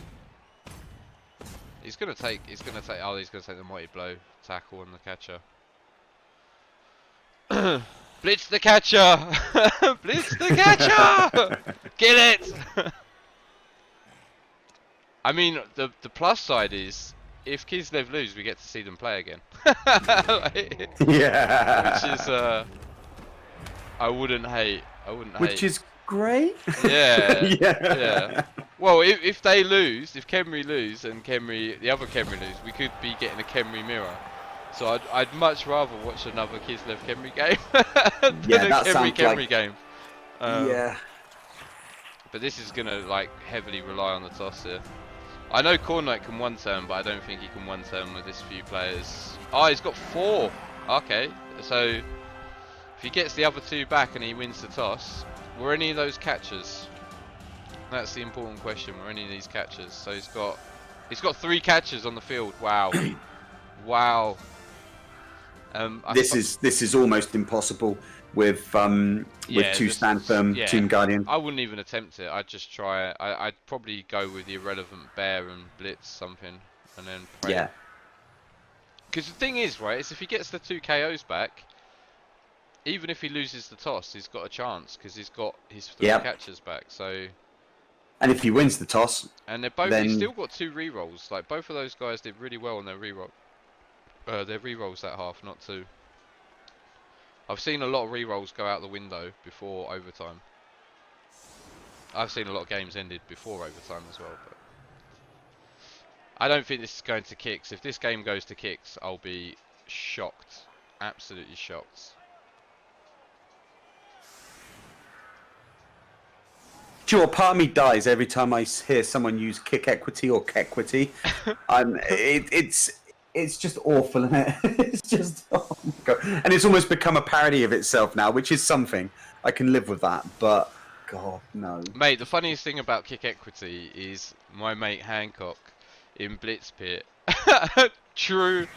[SPEAKER 1] He's gonna take the mighty blow tackle on the catcher. Blitz the catcher! Blitz the catcher! Kill it! I mean, the plus side is if Kislev lose, we get to see them play again.
[SPEAKER 2] Yeah.
[SPEAKER 1] Which is I wouldn't hate.
[SPEAKER 2] Which is great.
[SPEAKER 1] Yeah.
[SPEAKER 2] Yeah.
[SPEAKER 1] Yeah. Well, if they lose, if Khemri lose and the other Khemri lose, we could be getting a Khemri mirror. So I'd much rather watch another Kislev Khemri game than
[SPEAKER 2] Yeah,
[SPEAKER 1] a
[SPEAKER 2] that
[SPEAKER 1] Khemri
[SPEAKER 2] sounds like-
[SPEAKER 1] Khemri game.
[SPEAKER 2] Yeah.
[SPEAKER 1] But this is gonna like heavily rely on the toss here. I know Khornight can one turn, but I don't think he can one turn with this few players. Oh, he's got 4. Okay, so if he gets the other 2 back and he wins the toss, were any of those catchers? That's the important question. Were any of these catchers? So he's got 3 catchers on the field. Wow, wow.
[SPEAKER 2] This is almost impossible with
[SPEAKER 1] Yeah,
[SPEAKER 2] 2
[SPEAKER 1] this
[SPEAKER 2] stand
[SPEAKER 1] is-
[SPEAKER 2] firm
[SPEAKER 1] yeah.
[SPEAKER 2] Tomb Guardian.
[SPEAKER 1] I wouldn't even attempt it. I'd just try it. I'd probably go with the irrelevant bear and blitz something, and then pray.
[SPEAKER 2] Yeah.
[SPEAKER 1] Because the thing is, right, is if he gets the 2 KOs back, even if he loses the toss, he's got a chance because he's got his 3
[SPEAKER 2] Yep.
[SPEAKER 1] catchers back. So,
[SPEAKER 2] And if he wins the toss,
[SPEAKER 1] and they're both.
[SPEAKER 2] then
[SPEAKER 1] He's still got 2 rerolls. Like both of those guys did really well on their reroll. Their rerolls that half, not 2. I've seen a lot of rerolls go out the window before overtime. I've seen a lot of games ended before overtime as well, but I don't think this is going to kicks. If this game goes to kicks, I'll be shocked. Absolutely shocked.
[SPEAKER 2] do you know what, part of me dies every time I hear someone use kick equity or equity. It's just awful, isn't it? It's just, oh my God. And it's almost become a parody of itself now, which is something. I can live with that, but God, no.
[SPEAKER 1] Mate, the funniest thing about kick equity is my mate Hancock in BlitzPit drew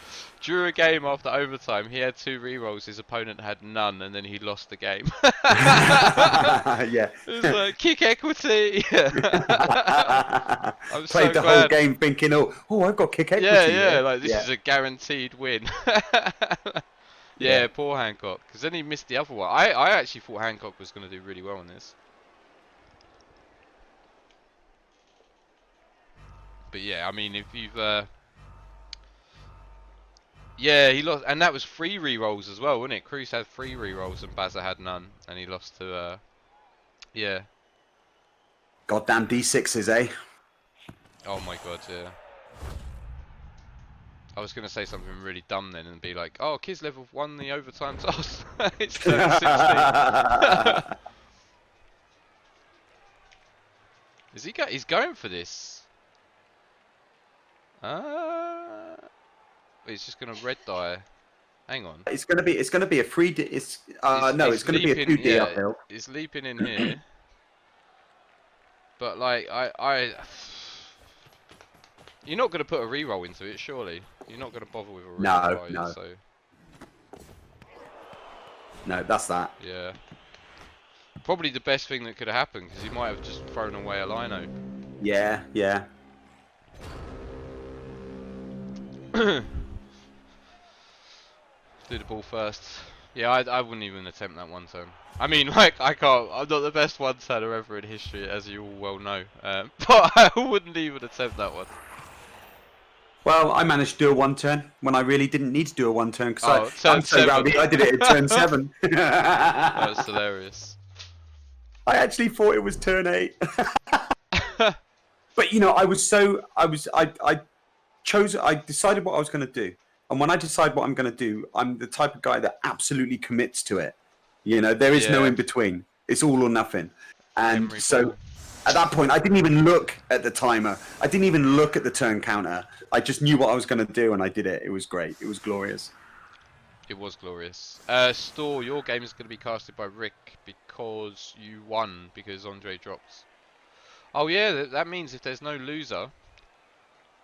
[SPEAKER 1] a game after overtime. He had 2 rerolls, his opponent had none, and then he lost the game.
[SPEAKER 2] Yeah.
[SPEAKER 1] It was like kick equity. I'm so
[SPEAKER 2] Played the
[SPEAKER 1] glad.
[SPEAKER 2] whole game thinking, oh, I've got kick equity.
[SPEAKER 1] Yeah, like this is a guaranteed win.
[SPEAKER 2] Yeah.
[SPEAKER 1] Poor Hancock, because then he missed the other one. I actually thought Hancock was going to do really well in this. But yeah, I mean, if you've yeah, he lost, and that was 3 rerolls as well, wasn't it? Cruz had 3 rerolls and Bazza had none, and he lost to yeah.
[SPEAKER 2] Goddamn D6s, eh?
[SPEAKER 1] Oh my God, yeah. I was going to say something really dumb then and be like, oh, Kislev have won the overtime toss. It's 30-16. Is he he's going for this? He's just going to red die. Hang on.
[SPEAKER 2] It's gonna be a free. It's no, it's gonna be a 2D
[SPEAKER 1] yeah,
[SPEAKER 2] uphill.
[SPEAKER 1] It's leaping in here. But like you're not going to put a reroll into it, surely. You're not going to bother with a reroll,
[SPEAKER 2] No.
[SPEAKER 1] So
[SPEAKER 2] No, that's that.
[SPEAKER 1] yeah. Probably the best thing that could have happened because he might have just thrown away a lino.
[SPEAKER 2] Yeah.
[SPEAKER 1] Do the ball first. Yeah, I wouldn't even attempt that one turn. I mean, like, I can't. I'm not the best one turner ever in history, as you all well know. But I wouldn't even attempt that one.
[SPEAKER 2] Well, I managed to do a 1 turn when I really didn't need to do a 1 turn because I'm so
[SPEAKER 1] 7.
[SPEAKER 2] rowdy. I did it at turn 7.
[SPEAKER 1] That was hilarious.
[SPEAKER 2] I actually thought it was turn 8. But you know, I decided what I was going to do. And when I decide what I'm going to do, I'm the type of guy that absolutely commits to it. You know, there is no in between. It's all or nothing. And
[SPEAKER 1] Khemri
[SPEAKER 2] so
[SPEAKER 1] ball.
[SPEAKER 2] at that point, I didn't even look at the timer. I didn't even look at the turn counter. I just knew what I was going to do and I did it. It was great. It was glorious.
[SPEAKER 1] It was glorious. Store, your game is going to be casted by Rick because you won because Andre dropped. Oh yeah, that means if there's no loser,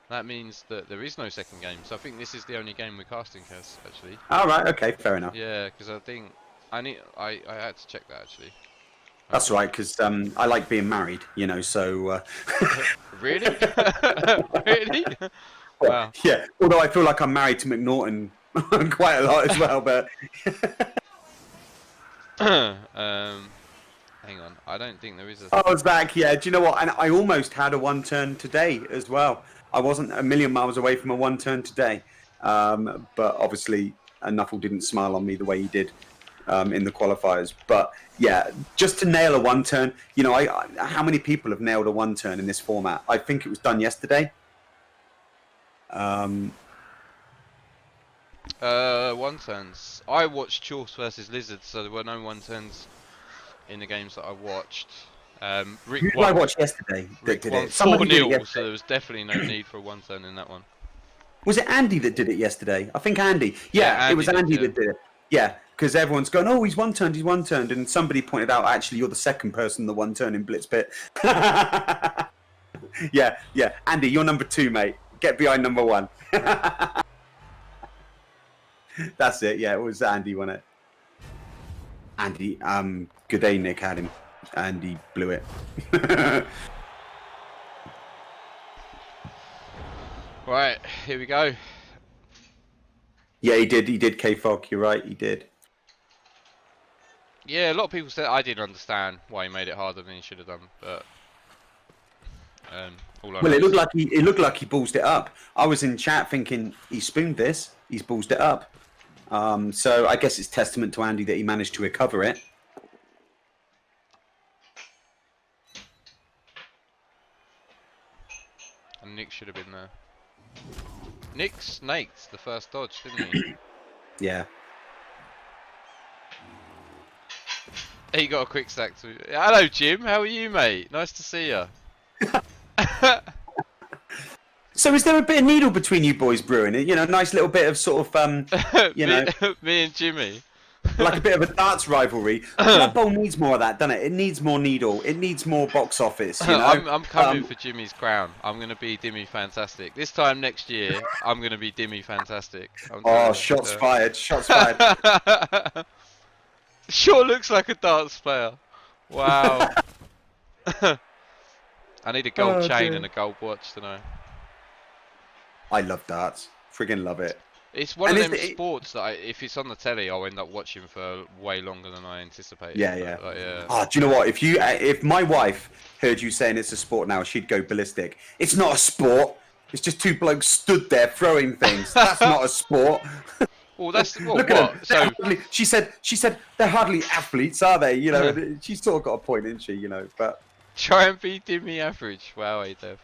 [SPEAKER 1] that means that there is no second game. So I think this is the only game we're casting, Kaz, actually.
[SPEAKER 2] All right. Okay. Fair enough.
[SPEAKER 1] Yeah, because I think I had to check that actually.
[SPEAKER 2] That's right, because I like being married, you know, so...
[SPEAKER 1] Really? Really? Wow.
[SPEAKER 2] Yeah, although I feel like I'm married to McNaughton quite a lot as well, but...
[SPEAKER 1] Hang on, I don't think there is a...
[SPEAKER 2] Oh, Zach, yeah, do you know what? And I almost had a 1 turn today as well. I wasn't a million miles away from a 1 turn today. But obviously, Nuffle didn't smile on me the way he did in the qualifiers. But yeah, just to nail a 1 turn, you know, how many people have nailed a 1 turn in this format? I think it was done yesterday.
[SPEAKER 1] 1 turns. I watched Chorse versus Lizards, so there were no 1 turns in the games that I watched. Rick
[SPEAKER 2] Who did I watch yesterday that did it?
[SPEAKER 1] 4-0, so there was definitely no need for a 1 turn in that one.
[SPEAKER 2] Was it Andy that did it yesterday? I think Andy. Yeah,
[SPEAKER 1] Andy
[SPEAKER 2] it was Andy
[SPEAKER 1] did,
[SPEAKER 2] that did it. Yeah, because everyone's going, oh, he's 1 turned, and somebody pointed out, actually, you're the second person that 1 turn in BlitzPit. Yeah, Andy, you're number 2, mate. Get behind number 1. That's it. Yeah, it was Andy, wasn't it? Andy, good day, Nick had him. Andy blew it.
[SPEAKER 1] Right, here we go.
[SPEAKER 2] Yeah, he did K-Fog, you're right, he did.
[SPEAKER 1] Yeah, a lot of people said I didn't understand why he made it harder than he should have done, but
[SPEAKER 2] well, it looked like he ballsed it up. I was in chat thinking he spooned this, he's ballsed it up. So I guess it's testament to Andy that he managed to recover it.
[SPEAKER 1] And Nick should have been there. Nick snaked the first dodge, didn't he?
[SPEAKER 2] Yeah.
[SPEAKER 1] He got a quick stack too. Hello, Jim. How are you, mate? Nice to see you.
[SPEAKER 2] So is there a bit of needle between you boys brewing? You know, a nice little bit of sort of, you know...
[SPEAKER 1] Me and Jimmy.
[SPEAKER 2] Like a bit of a darts rivalry. Blood Bowl needs more of that, doesn't it? It needs more needle. It needs more box office, you know?
[SPEAKER 1] I'm coming for Jimmy's crown. I'm going to be Dimmy Fantastic. This time next year, I'm going to be Dimmy Fantastic.
[SPEAKER 2] Oh, shots fired. Shots fired.
[SPEAKER 1] Sure looks like a darts player. Wow. I need a gold chain and a gold watch to know.
[SPEAKER 2] I love darts. Friggin' love it.
[SPEAKER 1] It's one of them sports that if it's on the telly, I'll end up watching for way longer than I anticipated.
[SPEAKER 2] Yeah.
[SPEAKER 1] Like, yeah.
[SPEAKER 2] Oh, do you know what? If my wife heard you saying it's a sport now, she'd go ballistic. It's not a sport. It's just 2 blokes stood there throwing things. That's not a sport.
[SPEAKER 1] Well, that's
[SPEAKER 2] Look at them. She said they're hardly athletes, are they? You know, she's sort of got a point, isn't she? You know, but
[SPEAKER 1] try and be Dimmy average. Wow, Dev.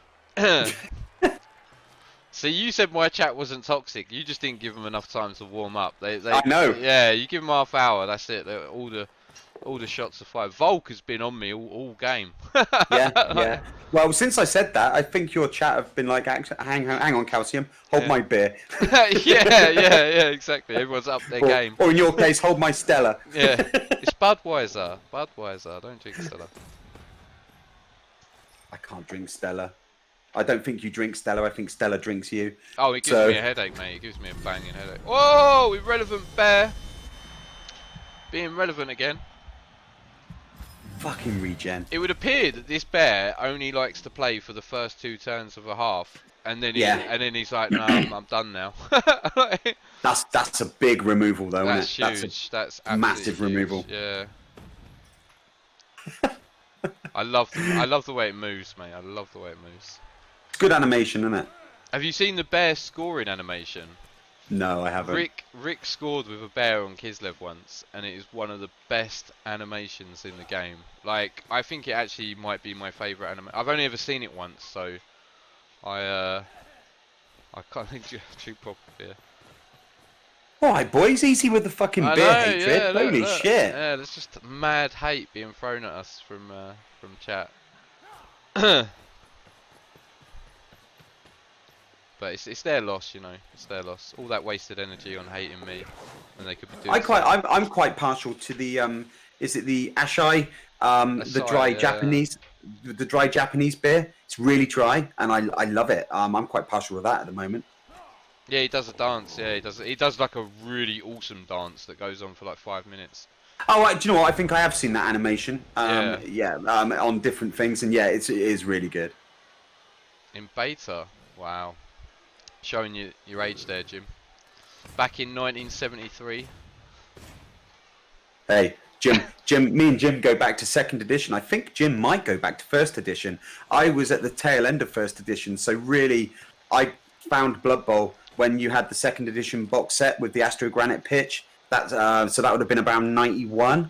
[SPEAKER 1] See, you said my chat wasn't toxic. You just didn't give them enough time to warm up.
[SPEAKER 2] I know.
[SPEAKER 1] Yeah, you give them half hour. That's it. All the shots are fired. Volk has been on me all game.
[SPEAKER 2] Yeah, yeah. Well, since I said that, I think your chat have been like, hang on, Calcium, hold my beer.
[SPEAKER 1] Yeah, exactly. Everyone's up their game.
[SPEAKER 2] Or in your case, hold my Stella.
[SPEAKER 1] Yeah, it's Budweiser. Budweiser. Don't drink Stella.
[SPEAKER 2] I can't drink Stella. I don't think you drink Stella. I think Stella drinks you.
[SPEAKER 1] Oh, it gives me a headache, mate. It gives me a banging headache. Whoa, irrelevant bear. Being relevant again.
[SPEAKER 2] Fucking regen.
[SPEAKER 1] It would appear that this bear only likes to play for the first 2 turns of a half, and then he's like, no, I'm done now.
[SPEAKER 2] That's a big removal, though, isn't it?
[SPEAKER 1] Huge. That's a
[SPEAKER 2] massive
[SPEAKER 1] huge.
[SPEAKER 2] removal.
[SPEAKER 1] Yeah. I love the way it moves, mate. I love the way it moves.
[SPEAKER 2] It's good animation, isn't it?
[SPEAKER 1] Have you seen the bear scoring animation?
[SPEAKER 2] No, I haven't.
[SPEAKER 1] Rick scored with a bear on Kislev once, and it is one of the best animations in the game. Like, I think it actually might be my favourite anime. I've only ever seen it once, so I can't think you have to proper beer.
[SPEAKER 2] Alright, boys, easy with the fucking beer hatred.
[SPEAKER 1] Yeah,
[SPEAKER 2] Holy
[SPEAKER 1] look.
[SPEAKER 2] shit.
[SPEAKER 1] Yeah, there's just mad hate being thrown at us from chat. But it's their loss, you know. It's their loss. All that wasted energy on hating me, and they could be doing.
[SPEAKER 2] I'm quite partial to the is it the Ashai, the dry Japanese, the dry Japanese beer. It's really dry, and I love it. I'm quite partial to that at the moment.
[SPEAKER 1] Yeah, he does a dance. Yeah, he does like a really awesome dance that goes on for like 5 minutes.
[SPEAKER 2] Oh, do you know what? I think I have seen that animation. On different things, and yeah, it is really good.
[SPEAKER 1] In beta, wow. Showing you your age there, Jim. Back in 1973.
[SPEAKER 2] Hey, Jim, me and Jim go back to 2nd edition. I think Jim might go back to 1st edition. I was at the tail end of 1st edition, so really, I found Blood Bowl when you had the 2nd edition box set with the Astro Granite pitch. That so that would have been around 91,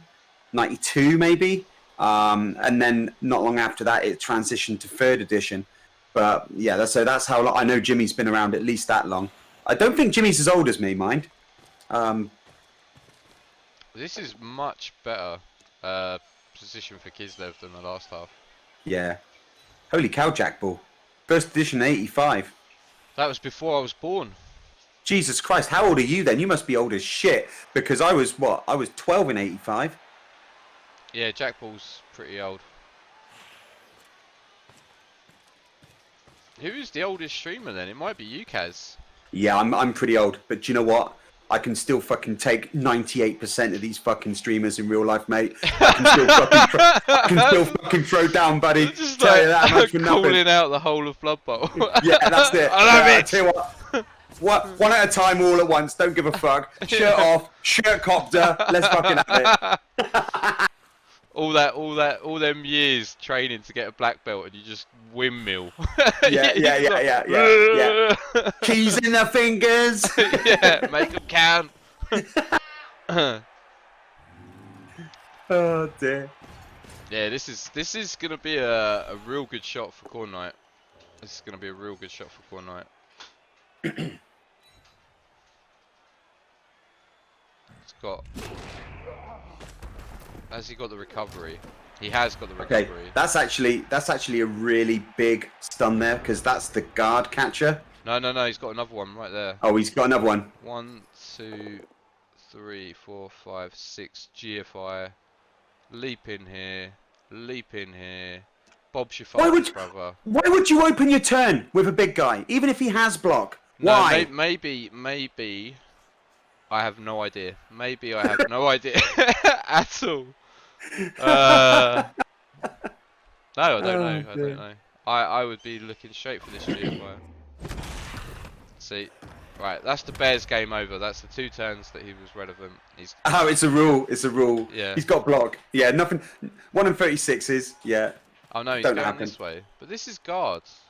[SPEAKER 2] 92 maybe, and then not long after that, it transitioned to 3rd edition. But yeah, that's how long. I know Jimmy's been around at least that long. I don't think Jimmy's as old as me, mind.
[SPEAKER 1] This is much better position for Kislev than the last half.
[SPEAKER 2] Yeah. Holy cow, Jack Ball. 1st edition 85.
[SPEAKER 1] That was before I was born.
[SPEAKER 2] Jesus Christ, how old are you then? You must be old as shit. Because I was 12 in 85.
[SPEAKER 1] Yeah, Jack Ball's pretty old. Who is the oldest streamer then? It might be you, Kaz.
[SPEAKER 2] Yeah, I'm pretty old, but do you know what? I can still fucking take 98% of these fucking streamers in real life, mate. I can still fucking throw down, buddy.
[SPEAKER 1] Just
[SPEAKER 2] Tell
[SPEAKER 1] like,
[SPEAKER 2] you that much for nothing.
[SPEAKER 1] calling out the whole of Blood Bowl.
[SPEAKER 2] Yeah, that's it.
[SPEAKER 1] I love it.
[SPEAKER 2] Tell you what, one at a time, all at once. Don't give a fuck. Shirt off, shirt copter. Let's fucking have it.
[SPEAKER 1] all them years training to get a black belt, and you just windmill.
[SPEAKER 2] Yeah. Keys in the fingers.
[SPEAKER 1] Yeah, make them count.
[SPEAKER 2] Oh dear.
[SPEAKER 1] Yeah, this is gonna be a real good shot for Khornight. This is gonna be a real good shot for Khornight. It's got. Has he got the recovery? He has got the recovery.
[SPEAKER 2] Okay, that's actually a really big stun there because that's the guard catcher.
[SPEAKER 1] No, he's got another one right there.
[SPEAKER 2] Oh, he's got another one.
[SPEAKER 1] 1, 2, 3, 4, 5, 6 GFI. Leap in here. Bob's your father's brother.
[SPEAKER 2] Why would you open your turn with a big guy, even if he has block? Why?
[SPEAKER 1] No, maybe. I have no idea. Maybe I have no idea at all. No, I don't know. I would be looking straight for this GFI. See, right, that's the Bears game over. That's the 2 turns that he was relevant.
[SPEAKER 2] Oh, it's a rule.
[SPEAKER 1] Yeah.
[SPEAKER 2] He's got block. Yeah, nothing. 1 in 36s. Yeah.
[SPEAKER 1] Oh no, he's going this way. But this is guards.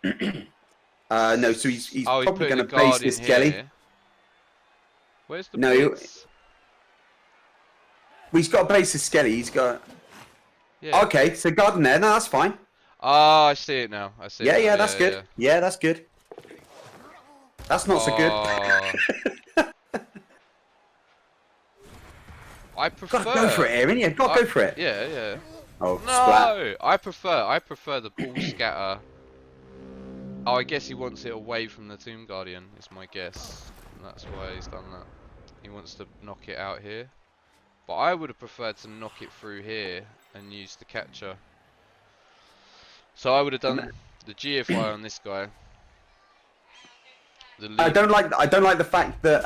[SPEAKER 2] No, so he's probably going to
[SPEAKER 1] guard
[SPEAKER 2] base this
[SPEAKER 1] in
[SPEAKER 2] jelly.
[SPEAKER 1] here. Where's the
[SPEAKER 2] No,
[SPEAKER 1] blitz?
[SPEAKER 2] Well, he's got a base of Skelly. He's got.
[SPEAKER 1] Yeah.
[SPEAKER 2] Okay, so garden there. No, that's fine.
[SPEAKER 1] Ah, I see it now. I see.
[SPEAKER 2] Yeah, that's good. Yeah, that's good. That's not so good.
[SPEAKER 1] I prefer.
[SPEAKER 2] Gotta go for it, Aaron. Yeah, gotta go for it.
[SPEAKER 1] Yeah, yeah.
[SPEAKER 2] Oh, splat.
[SPEAKER 1] No, I prefer the ball scatter. Oh, I guess he wants it away from the Tomb Guardian. Is my guess. And that's why he's done that. He wants to knock it out here. But I would have preferred to knock it through here and use the catcher. So I would have done the GFI on this guy.
[SPEAKER 2] I don't like the fact that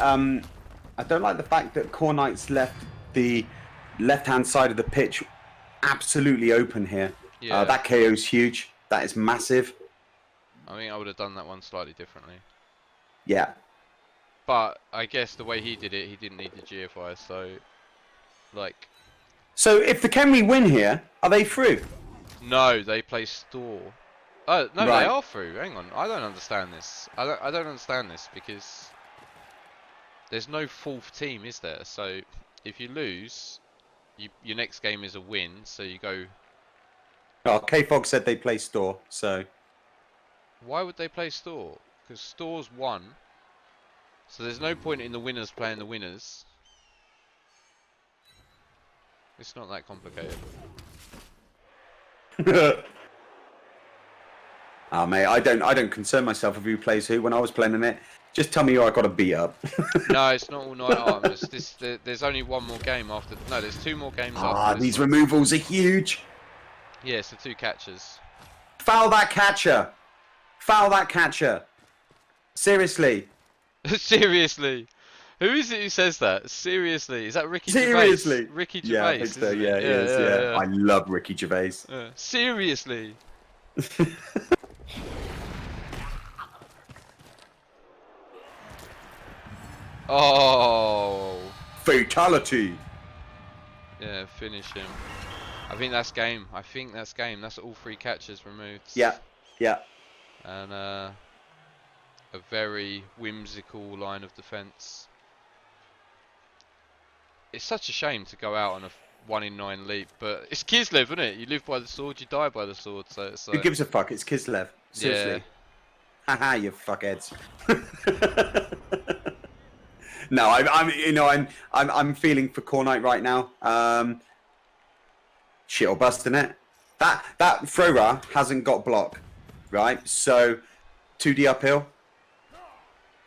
[SPEAKER 2] Khornight's left the left-hand side of the pitch absolutely open here.
[SPEAKER 1] Yeah.
[SPEAKER 2] That KO's huge. That is massive.
[SPEAKER 1] I think I would have done that one slightly differently.
[SPEAKER 2] Yeah.
[SPEAKER 1] But I guess the way he did it, he didn't need the GFI, so like.
[SPEAKER 2] So if the Khemri win here, are they through?
[SPEAKER 1] No, they play Store. Oh no,
[SPEAKER 2] Right.
[SPEAKER 1] they are through. Hang on, I don't understand this. I don't understand this because there's no fourth team, is there? So if you lose, your next game is a win. So you go.
[SPEAKER 2] Oh, K-Fog said they play Store, so.
[SPEAKER 1] Why would they play Store? Because Store's won. So there's no point in the winners playing the winners. It's not that complicated.
[SPEAKER 2] Oh mate, I don't concern myself with who plays who. When I was playing in it, just tell me who I got to beat up.
[SPEAKER 1] No, it's not all night arms. There's only one more game after. No, there's two more games after this
[SPEAKER 2] these
[SPEAKER 1] one.
[SPEAKER 2] removals are huge.
[SPEAKER 1] Yeah, it's the two catchers.
[SPEAKER 2] Foul that catcher. Foul that catcher. Seriously.
[SPEAKER 1] Seriously. Who is it who says that? Seriously. Is that Ricky
[SPEAKER 2] Seriously.
[SPEAKER 1] Gervais? Ricky Gervais.
[SPEAKER 2] Yeah,
[SPEAKER 1] Isn't it?
[SPEAKER 2] yeah, it is. Yeah. I love Ricky Gervais.
[SPEAKER 1] Seriously. Oh.
[SPEAKER 2] Fatality.
[SPEAKER 1] Yeah, finish him. I think that's game. That's all three catches removed.
[SPEAKER 2] Yeah. Yeah.
[SPEAKER 1] And a very whimsical line of defence. It's such a shame to go out on a 1 in 9 leap, but it's Kislev, isn't it? You live by the sword, you die by the sword. So it's like,
[SPEAKER 2] Who gives a fuck? It's Kislev. Seriously. Haha, you fuckheads. No, I'm feeling for Khornight right now. Shit or bust, innit? That Thrower hasn't got block, right? So 2D uphill.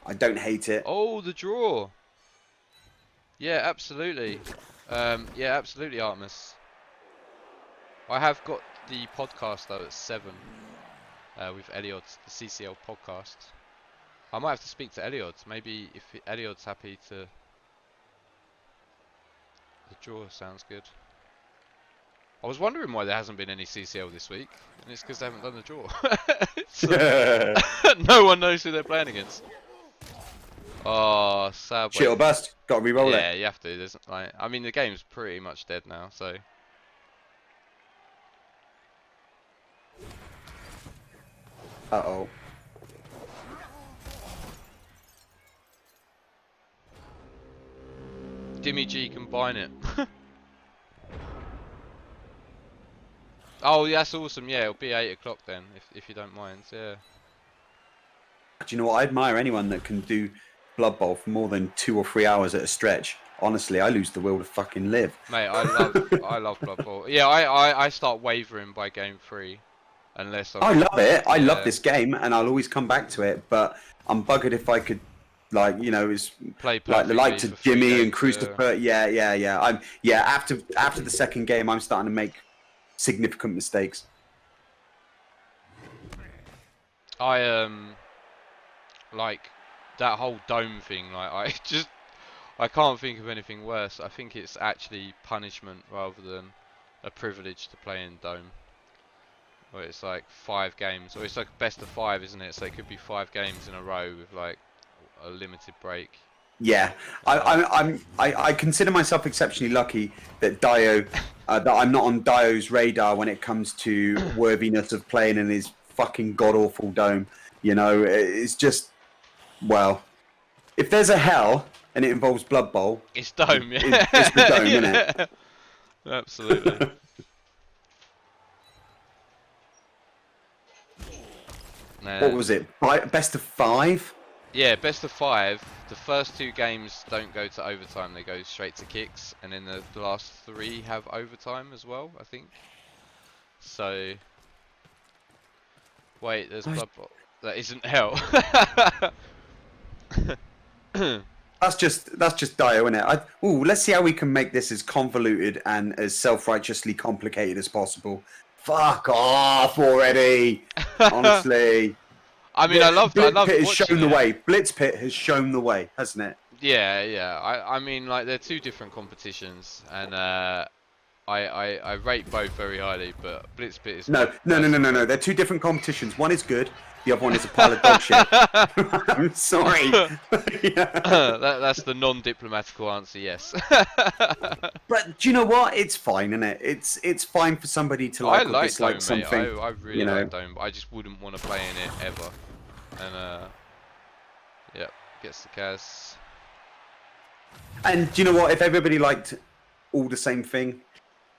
[SPEAKER 2] I don't hate it.
[SPEAKER 1] Oh, the draw. Yeah, absolutely. Yeah, absolutely, Artemis. I have got the podcast though at 7 with Eliod, the CCL podcast. I might have to speak to Eliod. Maybe if Eliod's happy to. The draw sounds good. I was wondering why there hasn't been any CCL this week, and it's because they haven't done the draw. No one knows who they're playing against. Oh, sad.
[SPEAKER 2] Shit or bust. Got to re-roll it.
[SPEAKER 1] Yeah, you have to. There's like, I mean, the game's pretty much dead now, so.
[SPEAKER 2] Uh-oh.
[SPEAKER 1] Dimmy G combine it. Oh, yeah, that's awesome. Yeah, it'll be 8 o'clock then, if you don't mind. Yeah.
[SPEAKER 2] Do you know what? I admire anyone that can do Blood Bowl for more than 2 or 3 hours at a stretch. Honestly, I lose the will to fucking live.
[SPEAKER 1] Mate, I love Blood Bowl. Yeah, I start wavering by game 3, unless
[SPEAKER 2] I love it. I love this game, and I'll always come back to it. But I'm buggered if I could, like, you know, it's
[SPEAKER 1] play
[SPEAKER 2] like the likes of Jimmy and Christopher.
[SPEAKER 1] Yeah.
[SPEAKER 2] Yeah. After the second game, I'm starting to make significant mistakes.
[SPEAKER 1] Like that whole dome thing. Like I can't think of anything worse. I think it's actually punishment rather than a privilege to play in dome. Where it's like 5 games, or it's like best of 5, isn't it? So it could be 5 games in a row with like a limited break.
[SPEAKER 2] Yeah, I consider myself exceptionally lucky that Dio, that I'm not on Dio's radar when it comes to worthiness of playing in his fucking god awful dome. You know, it's just, well, if there's a hell and it involves Blood Bowl,
[SPEAKER 1] it's dome. Yeah,
[SPEAKER 2] it's the dome, isn't it?
[SPEAKER 1] Absolutely.
[SPEAKER 2] What was it? Best of 5?
[SPEAKER 1] Yeah, best of 5. The first 2 games don't go to overtime; they go straight to kicks, and then the last 3 have overtime as well, I think. So, wait, there's
[SPEAKER 2] I-
[SPEAKER 1] Blood Bowl. That isn't hell.
[SPEAKER 2] That's just Dio, isn't it? Let's see how we can make this as convoluted and as self-righteously complicated as possible. Fuck off already! Honestly,
[SPEAKER 1] I mean, I loved
[SPEAKER 2] BlitzPit has
[SPEAKER 1] watching
[SPEAKER 2] shown the
[SPEAKER 1] it.
[SPEAKER 2] way. BlitzPit has shown the way, hasn't it?
[SPEAKER 1] Yeah, yeah. I mean, like they're 2 different competitions, and I rate both very highly, but BlitzPit is my personal
[SPEAKER 2] No. They're
[SPEAKER 1] favourite.
[SPEAKER 2] two different competitions. One is good. The other one is a pile of dog shit. I'm sorry.
[SPEAKER 1] That's the non-diplomatical answer, yes.
[SPEAKER 2] But do you know what? It's fine, isn't it? It's fine for somebody to
[SPEAKER 1] I
[SPEAKER 2] like or
[SPEAKER 1] like
[SPEAKER 2] dislike
[SPEAKER 1] Dome, mate.
[SPEAKER 2] something.
[SPEAKER 1] I
[SPEAKER 2] You
[SPEAKER 1] really
[SPEAKER 2] know.
[SPEAKER 1] like Dome, but I just wouldn't want to play in it ever. And yep, gets the Kaz.
[SPEAKER 2] And do you know what? If everybody liked all the same thing,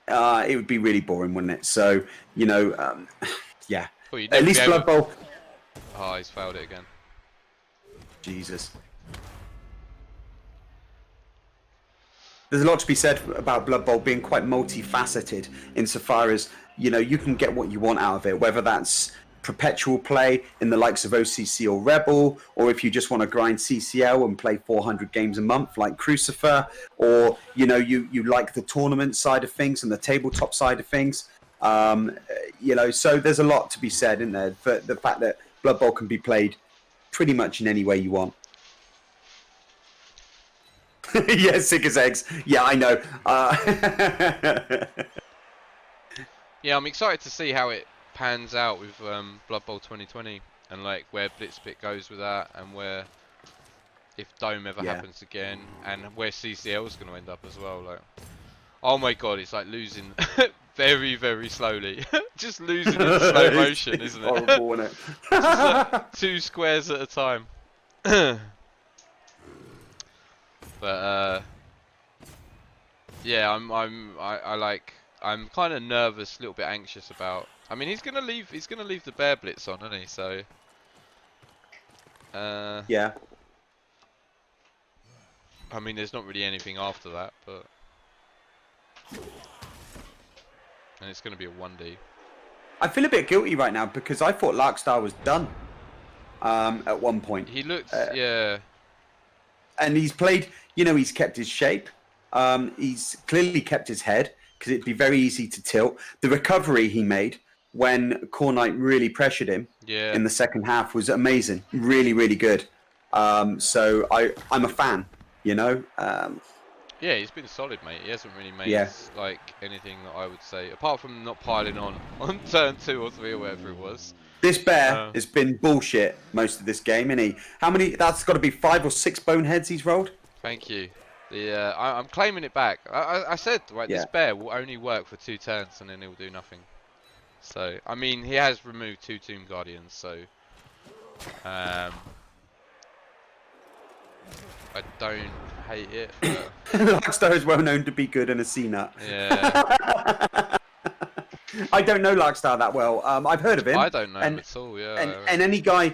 [SPEAKER 2] it would be really boring, wouldn't it? So yeah.
[SPEAKER 1] Well, you'd
[SPEAKER 2] At
[SPEAKER 1] never be
[SPEAKER 2] least
[SPEAKER 1] able.
[SPEAKER 2] Blood Bowl.
[SPEAKER 1] Oh, he's failed it again.
[SPEAKER 2] Jesus. There's a lot to be said about Blood Bowl being quite multifaceted insofar as, you can get what you want out of it, whether that's perpetual play in the likes of OCC or Rebel, or if you just want to grind CCL and play 400 games a month like Crucifer, or, you like the tournament side of things and the tabletop side of things. So there's a lot to be said, isn't there, for the fact that Blood Bowl can be played pretty much in any way you want. Yeah, sick as eggs. Yeah, I know.
[SPEAKER 1] Yeah, I'm excited to see how it pans out with Blood Bowl 2020 and like where BlitzPit goes with that, and where if Dome ever happens again, and where CCL is going to end up as well. Like, oh my god, it's like losing very, very slowly, just losing in slow motion,
[SPEAKER 2] it's
[SPEAKER 1] isn't it?
[SPEAKER 2] horrible, isn't it?
[SPEAKER 1] Just like 2 squares at a time. But yeah, I'm kind of nervous, a little bit anxious about. I mean, he's gonna leave the Bear Blitz on, isn't he? So
[SPEAKER 2] Yeah.
[SPEAKER 1] I mean, there's not really anything after that, but and it's gonna be a 1D.
[SPEAKER 2] I feel a bit guilty right now because I thought Larkstar was done at one point.
[SPEAKER 1] He looks, yeah.
[SPEAKER 2] And he's played, he's kept his shape. He's clearly kept his head because it'd be very easy to tilt. The recovery he made when Khornight really pressured him in the second half was amazing. Really, really good. So I'm a fan,
[SPEAKER 1] Yeah, he's been solid, mate. He hasn't really made like anything that I would say, apart from not piling on turn 2 or 3 or whatever it was.
[SPEAKER 2] This bear has been bullshit most of this game, isn't he? How many? That's got to be 5 or 6 boneheads he's rolled.
[SPEAKER 1] Thank you. I'm claiming it back. I said, right, this bear will only work for 2 turns and then it will do nothing. So, I mean, he has removed 2 Tomb Guardians, so I don't hate it.
[SPEAKER 2] Larkstar is well known to be good and a C-nut.
[SPEAKER 1] Yeah.
[SPEAKER 2] I don't know Larkstar that well. I've heard of him.
[SPEAKER 1] I don't know him at all. Yeah.
[SPEAKER 2] And any guy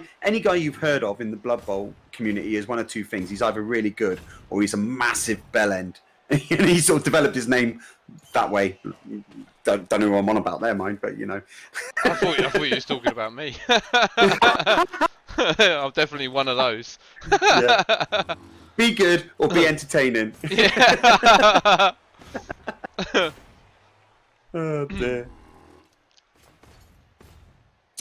[SPEAKER 2] you've heard of in the Blood Bowl community is one of 2 things: he's either really good or he's a massive bellend. And he sort of developed his name that way. Don't know who I'm on about there, mind, but
[SPEAKER 1] I thought you was talking about me. I'm definitely one of those.
[SPEAKER 2] Yeah. Be good or be entertaining.
[SPEAKER 1] Yeah.
[SPEAKER 2] Oh dear.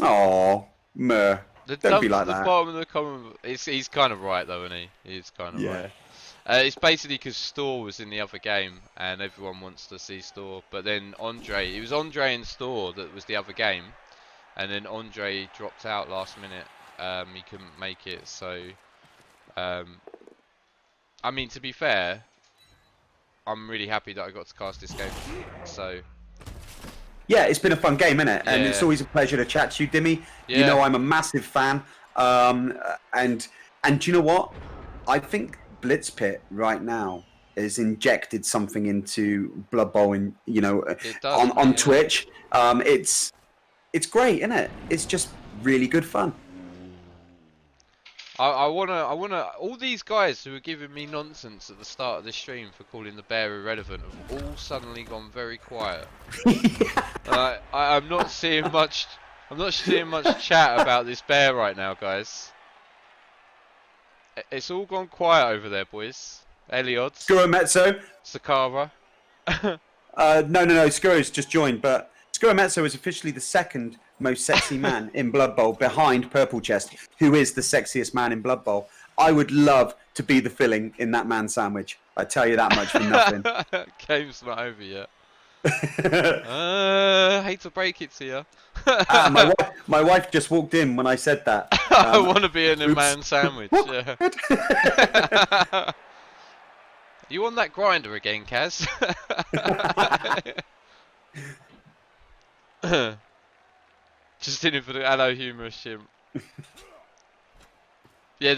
[SPEAKER 2] Oh, meh. Don't be like that.
[SPEAKER 1] The bottom of the comment. He's kind of right though, isn't he? He's kind of right. It's basically because Store was in the other game and everyone wants to see Store, but then it was Andre and Store that was the other game, and then Andre dropped out last minute. He couldn't make it, so I mean, to be fair, I'm really happy that I got to cast this game. So
[SPEAKER 2] yeah, it's been a fun game, isn't it? And it's always a pleasure to chat to you, Dimmy.
[SPEAKER 1] Yeah.
[SPEAKER 2] You know I'm a massive fan. And do you know what? I think BlitzPit right now has injected something into Blood Bowl, and on Twitch. It's great, isn't it? It's just really good fun.
[SPEAKER 1] I wanna. All these guys who were giving me nonsense at the start of this stream for calling the bear irrelevant have all suddenly gone very quiet. I'm not seeing much. I'm not seeing much chat about this bear right now, guys. It's all gone quiet over there, boys. Eliod,
[SPEAKER 2] Skurometso.
[SPEAKER 1] Sakara.
[SPEAKER 2] No. Skuro's just joined, but Skurometso is officially the second most sexy man in Blood Bowl, behind Purple Chest, who is the sexiest man in Blood Bowl. I would love to be the filling in that man sandwich. I tell you that much for nothing.
[SPEAKER 1] Game's not over yet. Hate to break it to you.
[SPEAKER 2] My wife just walked in when I said that.
[SPEAKER 1] I want to be in a man sandwich. Yeah. You on that grinder again, Kaz? Just in it for the hello humorous chimp. Yeah,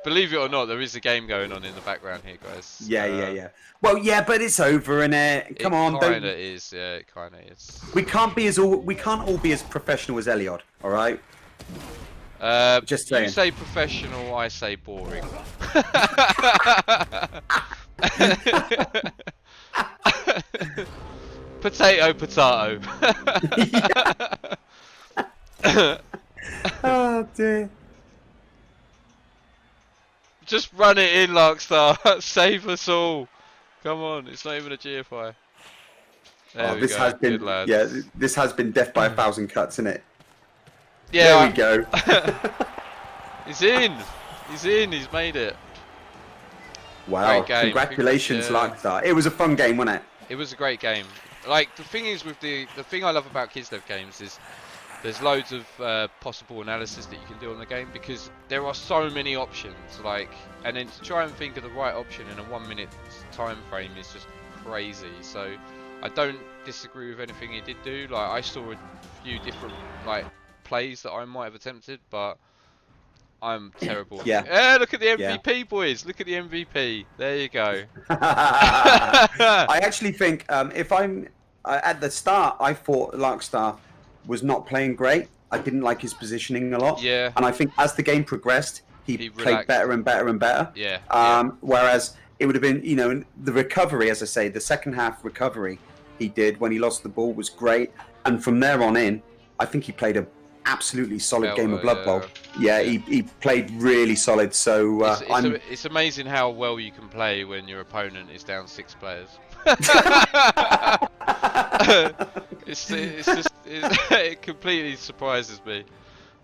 [SPEAKER 1] believe it or not, there is a game going on in the background here, guys.
[SPEAKER 2] Yeah. Well, yeah, but it's over, innit? Come on,
[SPEAKER 1] it kinda is. Yeah, it kinda is.
[SPEAKER 2] We can't all be as professional as Eliod, all right? Just saying.
[SPEAKER 1] You say professional, I say boring. Potato, potato.
[SPEAKER 2] Oh dear.
[SPEAKER 1] Just run it in, Larkstar. Save us all. Come on, it's not even a GFI. There we
[SPEAKER 2] this
[SPEAKER 1] go.
[SPEAKER 2] has been,
[SPEAKER 1] Good lads.
[SPEAKER 2] yeah, this has been death by 1,000 cuts, isn't it?
[SPEAKER 1] Yeah.
[SPEAKER 2] There we go.
[SPEAKER 1] He's in. He's in. He's made it.
[SPEAKER 2] Wow!
[SPEAKER 1] Great game.
[SPEAKER 2] Congratulations,
[SPEAKER 1] Yeah.
[SPEAKER 2] Larkstar. It was a fun game, wasn't it?
[SPEAKER 1] It was a great game. Like, the thing is with the thing I love about Kislev games is there's loads of possible analysis that you can do on the game, because there are so many options, like, and then to try and think of the right option in a 1 minute time frame is just crazy. So I don't disagree with anything he did do. Like, I saw a few different like plays that I might have attempted, but I'm terrible.
[SPEAKER 2] Yeah.
[SPEAKER 1] Look at the MVP, boys. Look at the MVP. There you go.
[SPEAKER 2] I actually think if I'm at the start, I thought Larkstar was not playing great. I didn't like his positioning a lot.
[SPEAKER 1] Yeah.
[SPEAKER 2] And I think as the game progressed, he played
[SPEAKER 1] relaxed.
[SPEAKER 2] better and better and better.
[SPEAKER 1] Yeah.
[SPEAKER 2] Whereas it would have been, you know, the recovery, as I say, the second half recovery he did when he lost the ball was great. And from there on in, I think he played a absolutely solid game of Blood Bowl. Yeah, he played really solid. So
[SPEAKER 1] it's amazing how well you can play when your opponent is down 6 players. It completely surprises me.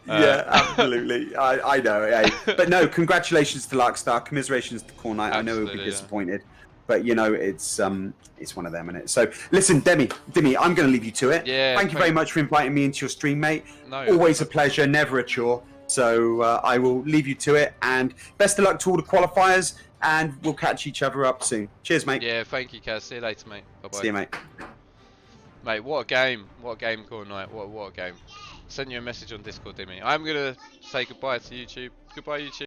[SPEAKER 2] Yeah, absolutely. I know. Yeah. But no, congratulations to Larkstar. Commiserations to Khornight. I know he'll be disappointed, but you know it's one of them, isn't it? So listen, Demi, I'm going to leave you to it.
[SPEAKER 1] Yeah.
[SPEAKER 2] Thank you very much for inviting me into your stream, mate.
[SPEAKER 1] No,
[SPEAKER 2] always a pleasure, never a chore. So I will leave you to it, and best of luck to all the qualifiers, and we'll catch each other up soon. Cheers, mate.
[SPEAKER 1] Yeah, thank you, Kaz. See you later, mate. Bye bye.
[SPEAKER 2] See you, mate.
[SPEAKER 1] Mate, what a game! What a game, Khornight. What a game! Send you a message on Discord, Demi. I'm gonna say goodbye to YouTube. Goodbye, YouTube.